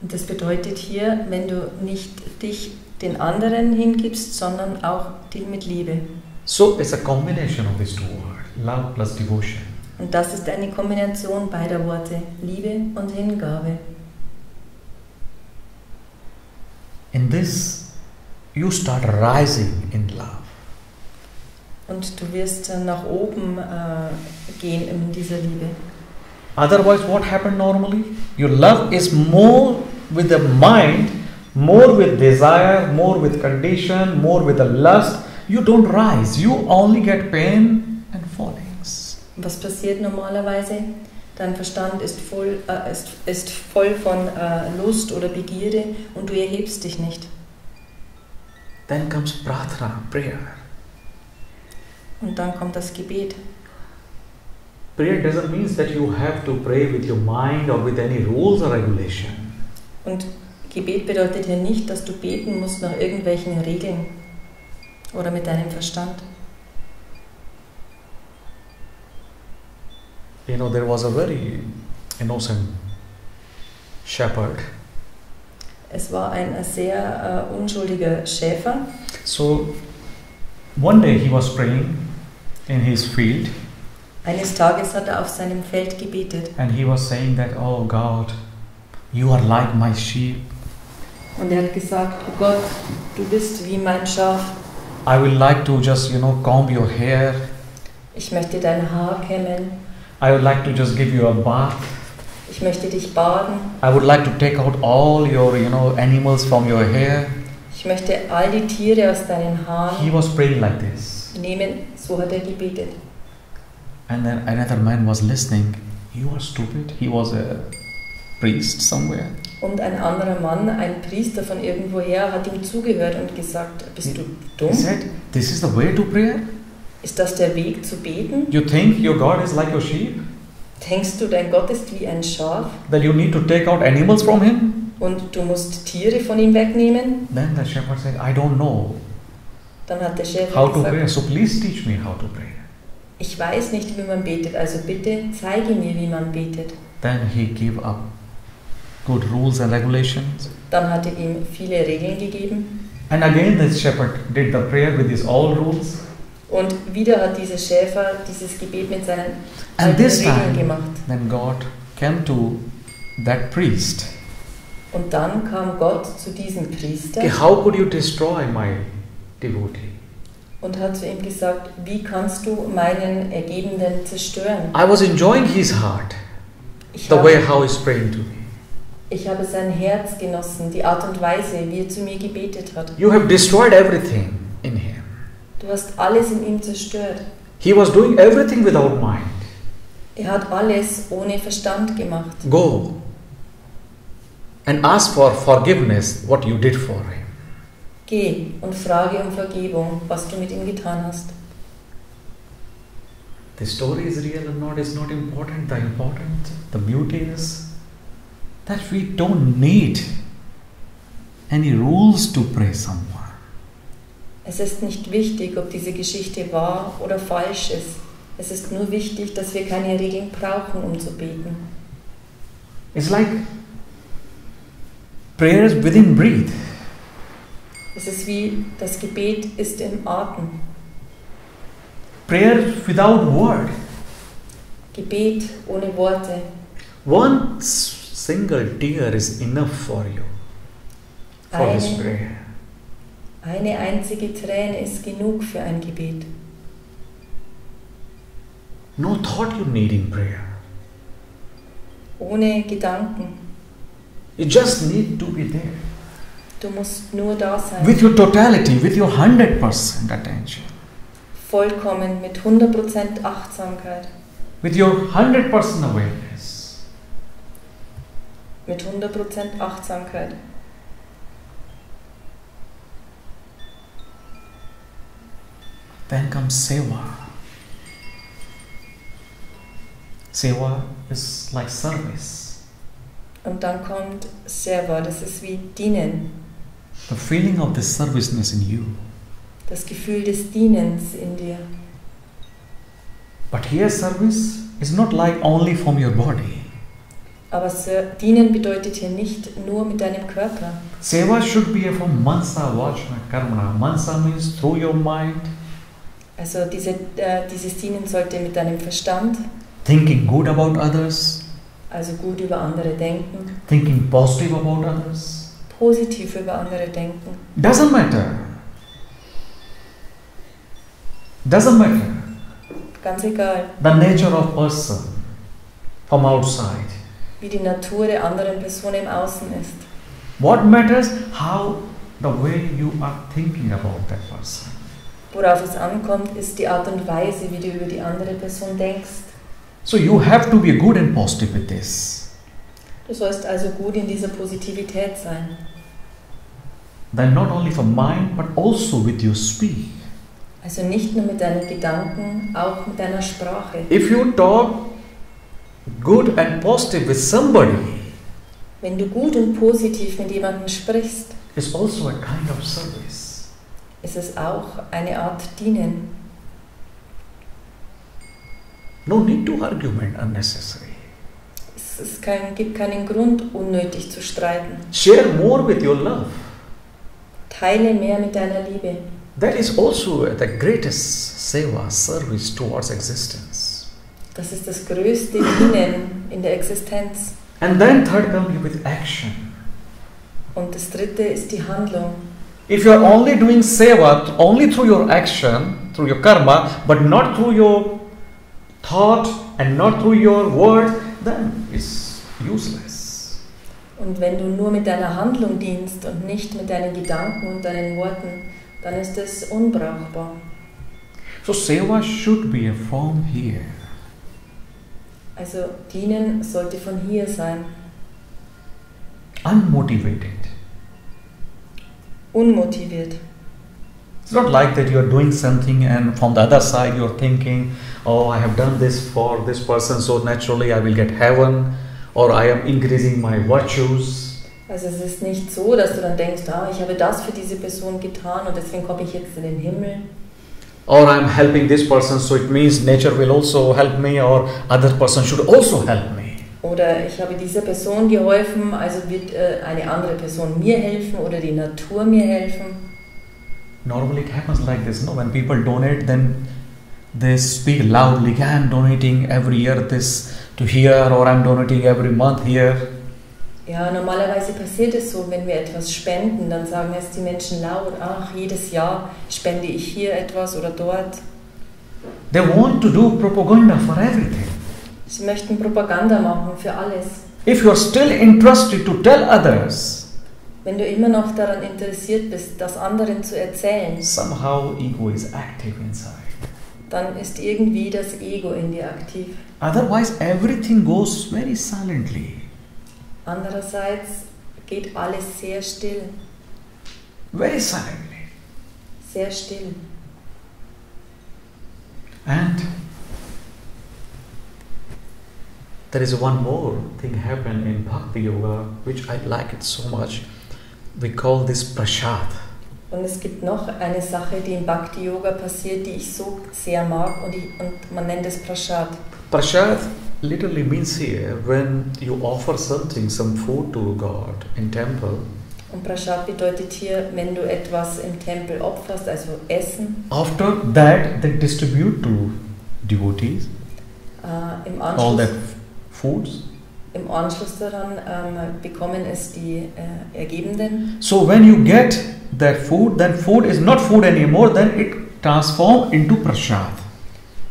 Und das bedeutet hier, wenn du nicht dich den anderen hingibst, sondern auch mit Liebe. So it's a combination of these two words, love plus devotion. Und das ist eine Kombination beider Worte, Liebe und Hingabe. In this, you start rising in love. Und du wirst nach oben gehen in dieser Liebe. Otherwise, what happened normally? Your love is more with the mind, more with desire, more with condition, more with the lust. You don't rise. You only get pain and fallings. Was passiert normalerweise? Dein Verstand ist voll von Lust oder Begierde und du erhebst dich nicht. Then comes prarthana, prayer. Und dann kommt das Gebet. Prayer doesn't mean that you have to pray with your mind or with any rules or regulation. Und Gebet bedeutet hier nicht, dass du beten musst nach irgendwelchen Regeln oder mit deinem Verstand. There was a very innocent shepherd. Es war ein sehr unschuldiger Schäfer. So one day he was praying in his field. Eines Tages hat er auf seinem Feld gebetet. And he was saying that, oh God, you are like my sheep. Und er hat gesagt, oh Gott, du bist wie mein Schaf. I would like to just, comb your hair. Ich möchte dein Haar kämmen. I would like to just give you a bath. Ich möchte dich baden. I would like to take out all your, animals from your hair. Ich möchte all die Tiere aus deinen Haaren He was praying like this. nehmen. So hat er gebetet. And then another man was listening. You are stupid. He was a priest somewhere. Und ein anderer Mann, ein Priester von irgendwoher, hat ihm zugehört und gesagt, bist du dumm? He said, this is the way to prayer? Ist das der Weg zu beten? You think your God is like your sheep? Denkst du, dein Gott ist wie ein Schaf? That you need to take out animals from him? Und du musst Tiere von ihm wegnehmen? Then the shepherd said, I don't know Dann hat der Schäfer how to gesagt, pray. So please teach me how to pray. ich weiß nicht, wie man betet, also bitte zeige mir, wie man betet. Then he gave up good rules and regulations. Dann hat er ihm viele Regeln gegeben. And again the shepherd did the prayer with his all rules. Und wieder hat dieser Schäfer dieses Gebet mit seinen And this Regeln time, gemacht. then God came to that priest. Und dann kam Gott zu diesem Priester How could you destroy my devotee? und hat zu ihm gesagt, wie kannst du meinen Ergebenden zerstören? I was enjoying his heart, Ich the way habe, how he's praying to me. Ich habe sein Herz genossen, die Art und Weise, wie er zu mir gebetet hat. You have destroyed everything in him. Du hast alles in ihm zerstört. He was doing everything without mind. Er hat alles ohne Verstand gemacht. Go and ask for forgiveness what you did for him. Geh und frage um Vergebung, was du mit ihm getan hast. The story is real or not is not important. The beauty is that we don't need any rules to pray someone. Es ist nicht wichtig, ob diese Geschichte wahr oder falsch ist. Es ist nur wichtig, dass wir keine Regeln brauchen, um zu beten. It's like prayers within breath. Es ist wie das Gebet ist im Atem. Prayer without word. Gebet ohne Worte. One single tear is enough for you for this prayer. Eine einzige Träne ist genug für ein Gebet. No thought you need in prayer. Ohne Gedanken. You just need to be there. Du musst nur da sein. With your totality, with your 100% attention. Vollkommen mit 100% Achtsamkeit. With your 100% awareness. Mit 100% Achtsamkeit. Then comes Seva. Seva is like service. Und dann kommt Seva, das ist wie Dienen. The feeling of the serviceness in you. Das Gefühl des Dienens in dir. But here service is not like only from your body. Aber Dienen bedeutet hier nicht nur mit deinem Körper. Seva should be from Mansa, Vachana, Karmana. Mansa means through your mind. Also dieses Dienen sollte mit deinem Verstand, Thinking good about others. also gut über andere denken, Thinking positive about others. positiv über andere denken. Doesn't matter. Doesn't matter. Ganz egal, The nature of person from outside. wie die Natur der anderen Person im Außen ist. What matters? How the way you are thinking about that person. Worauf es ankommt, ist die Art und Weise, wie du über die andere Person denkst. So you have to be good and positive with this. Du sollst also gut in dieser Positivität sein. Then not only for mind, but also with your speech. Also nicht nur mit deinen Gedanken, auch mit deiner Sprache. If you talk good and positive with somebody, Wenn du gut und positiv mit jemandem sprichst, it's also a kind of service. ist es auch eine Art Dienen. No need to argument unnecessary. Gibt keinen Grund, unnötig zu streiten. Share more with your love. Teile mehr mit deiner Liebe. That is also the greatest seva, service towards existence. Das ist das größte Dienen in der Existenz. And then third comes with action. Und das dritte ist die Handlung. If you are only doing seva only through your action, through your karma, but not through your thought and not through your word, then it's useless. Und wenn du nur mit deiner Handlung dienst und nicht mit deinen Gedanken und deinen Worten, dann ist es unbrauchbar. So seva should be from here. Also Dienen sollte von hier sein. Unmotivated. Unmotiviert. It's not like that you are doing something and from the other side you are thinking, oh, I have done this for this person, so naturally I will get heaven, or I am increasing my virtues. Also es ist nicht so, dass du dann denkst, ich habe das für diese Person getan und deswegen komme ich jetzt in den Himmel. Or I am helping this person, so it means nature will also help me, or other person should also help me. Oder ich habe dieser Person geholfen, also wird eine andere Person mir helfen oder die Natur mir helfen. Normally it happens like this, no? When people donate, then they speak loudly, I am donating every year this to here, or I am donating every month here. Ja, normalerweise passiert es so, wenn wir etwas spenden, dann sagen es die Menschen laut, jedes Jahr spende ich hier etwas oder dort. They want to do propaganda for everything. Sie möchten Propaganda machen für alles. if you are still interested to tell others, wenn du immer noch daran interessiert bist, das anderen zu erzählen, somehow ego is active inside. dann ist irgendwie das Ego in dir aktiv. Otherwise, everything goes very silently. Andererseits geht alles sehr still, Very silently. sehr still. And there is one more thing happen in Bhakti-Yoga, which I like it so much. We call this prasad. Und es gibt noch eine Sache, die im Bhakti-Yoga passiert, die ich so sehr mag, und man nennt es Prasad. Prasad literally means here when you offer something, some food to God in temple. Und Prasad bedeutet hier, wenn du etwas im Tempel opferst, also Essen. After that, they distribute to devotees Im all Anschluss, that foods. im Anschluss daran bekommen es die Ergebenden. So when you get that food, then food is not food anymore, then it transforms into prasad.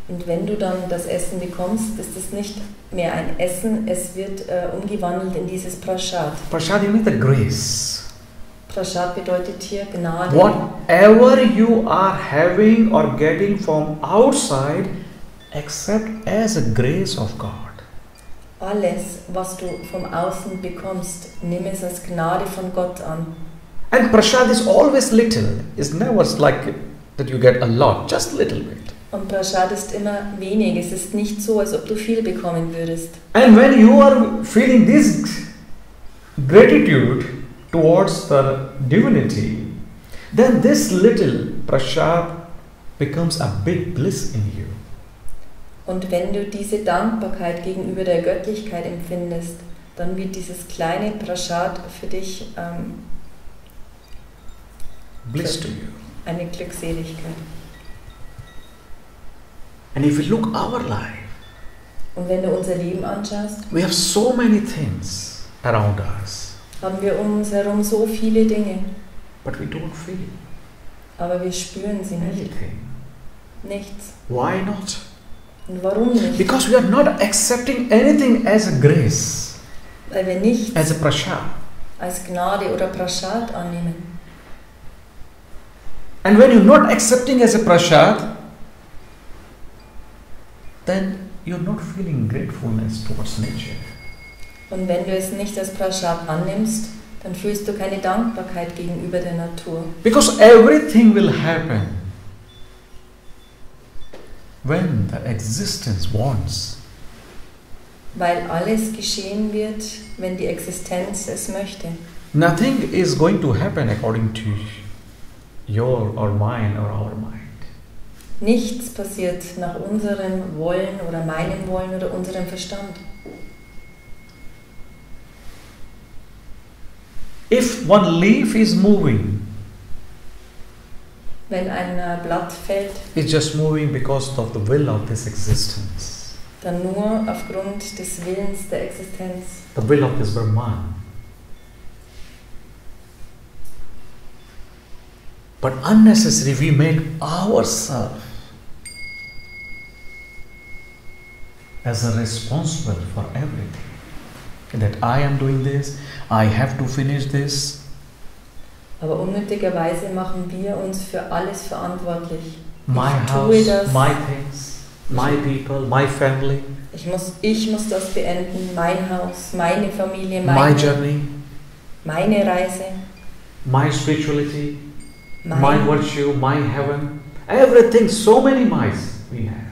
Und wenn du dann das Essen bekommst, ist es nicht mehr ein Essen, es wird umgewandelt in dieses Prasad. Prasad means the grace. Prasad bedeutet hier Gnade. Whatever you are having or getting from outside, accept as a grace of God. Alles, was du vom Außen bekommst, nimm es als Gnade von Gott an. And prasad is always little. It's never like that you get a lot, just a little bit. Und Prasad ist immer wenig. Es ist nicht so, als ob du viel bekommen würdest. And when you are feeling this gratitude towards the divinity, then this little prasad becomes a big bliss in you. Und wenn du diese Dankbarkeit gegenüber der Göttlichkeit empfindest, dann wird dieses kleine Prasad für dich Bliss to you. eine Glückseligkeit. And if you look our life, Und wenn du unser Leben anschaust, we have so many things around us, haben wir um uns herum so viele Dinge, but we don't feel aber wir spüren sie nicht. anything. Nichts. Why not? Und warum nicht? Because we are not accepting anything as a grace, Weil wir nichts as a prasad. als Gnade oder Prasad annehmen. And when you're not accepting as a prasad, then you're not feeling gratefulness towards nature. Und wenn du es nicht als Prasad annimmst, dann fühlst du keine Dankbarkeit gegenüber der Natur. Because everything will happen when the existence wants. Weil alles geschehen wird, wenn die Existenz es möchte. Nothing is going to happen according to your or mine or our mind. Nichts passiert nach unserem Wollen oder meinem Wollen oder unserem Verstand. If one leaf is moving, Wenn ein Blatt fällt, it's just moving because of the will of this existence, dann nur aufgrund des Willens der Existenz, the will of this Brahman. But unnecessary, we make ourselves as a responsible for everything. That I am doing this, I have to finish this. aber unnötigerweise machen wir uns für alles verantwortlich. My Ich tue house, das. my things, my people, my family, Ich muss das beenden, mein Haus, meine Familie, my journey, meine Reise, my spirituality, my mein, virtue, my heaven, everything, so many mice we have.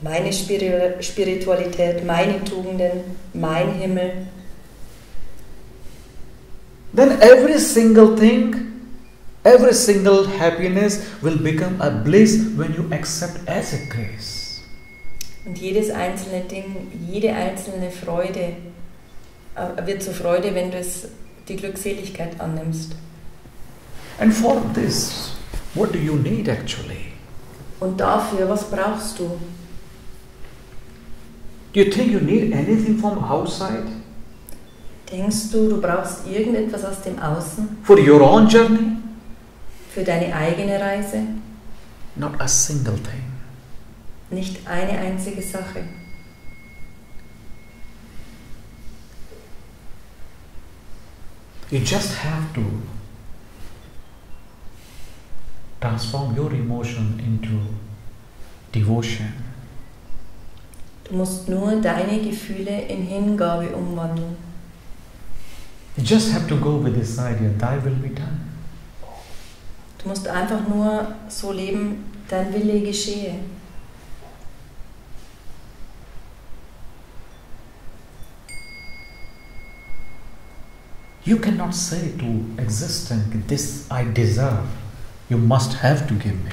meine Spiritualität, meine Tugenden, mein Himmel. Then every single thing, every single happiness will become a bliss when you accept as a grace. Und jedes einzelne Ding, jede einzelne Freude wird zur Freude, wenn du die Glückseligkeit annimmst. And for this, what do you need actually? Und dafür, was brauchst du? Do you think you need anything from outside? Denkst du, du brauchst irgendetwas aus dem Außen For your own journey? für deine eigene Reise? Not a single thing. Nicht eine einzige Sache. You just have to transform your emotion into devotion. Du musst nur deine Gefühle in Hingabe umwandeln. You just have to go with this idea, Thy will be done. Du musst einfach nur so leben, dein Wille geschehe. You cannot say to existence, this I deserve. You must have to give me.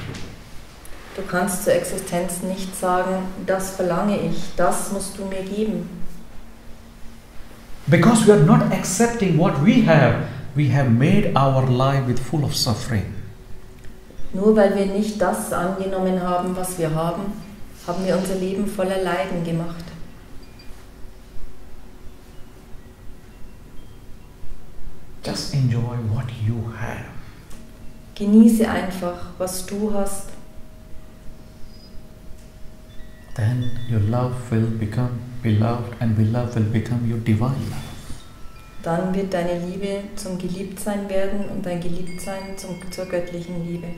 Du kannst zur Existenz nicht sagen, das verlange ich, das musst du mir geben. Because we are not accepting what we have made our life with full of suffering. Nur weil wir nicht das angenommen haben, was wir haben, haben wir unser Leben voller Leiden gemacht. Just enjoy what you have. Genieße einfach, was du hast. Then your love will become beloved and beloved will become your divine love. Dann wird deine Liebe zum Geliebtsein werden und dein Geliebtsein zur göttlichen Liebe.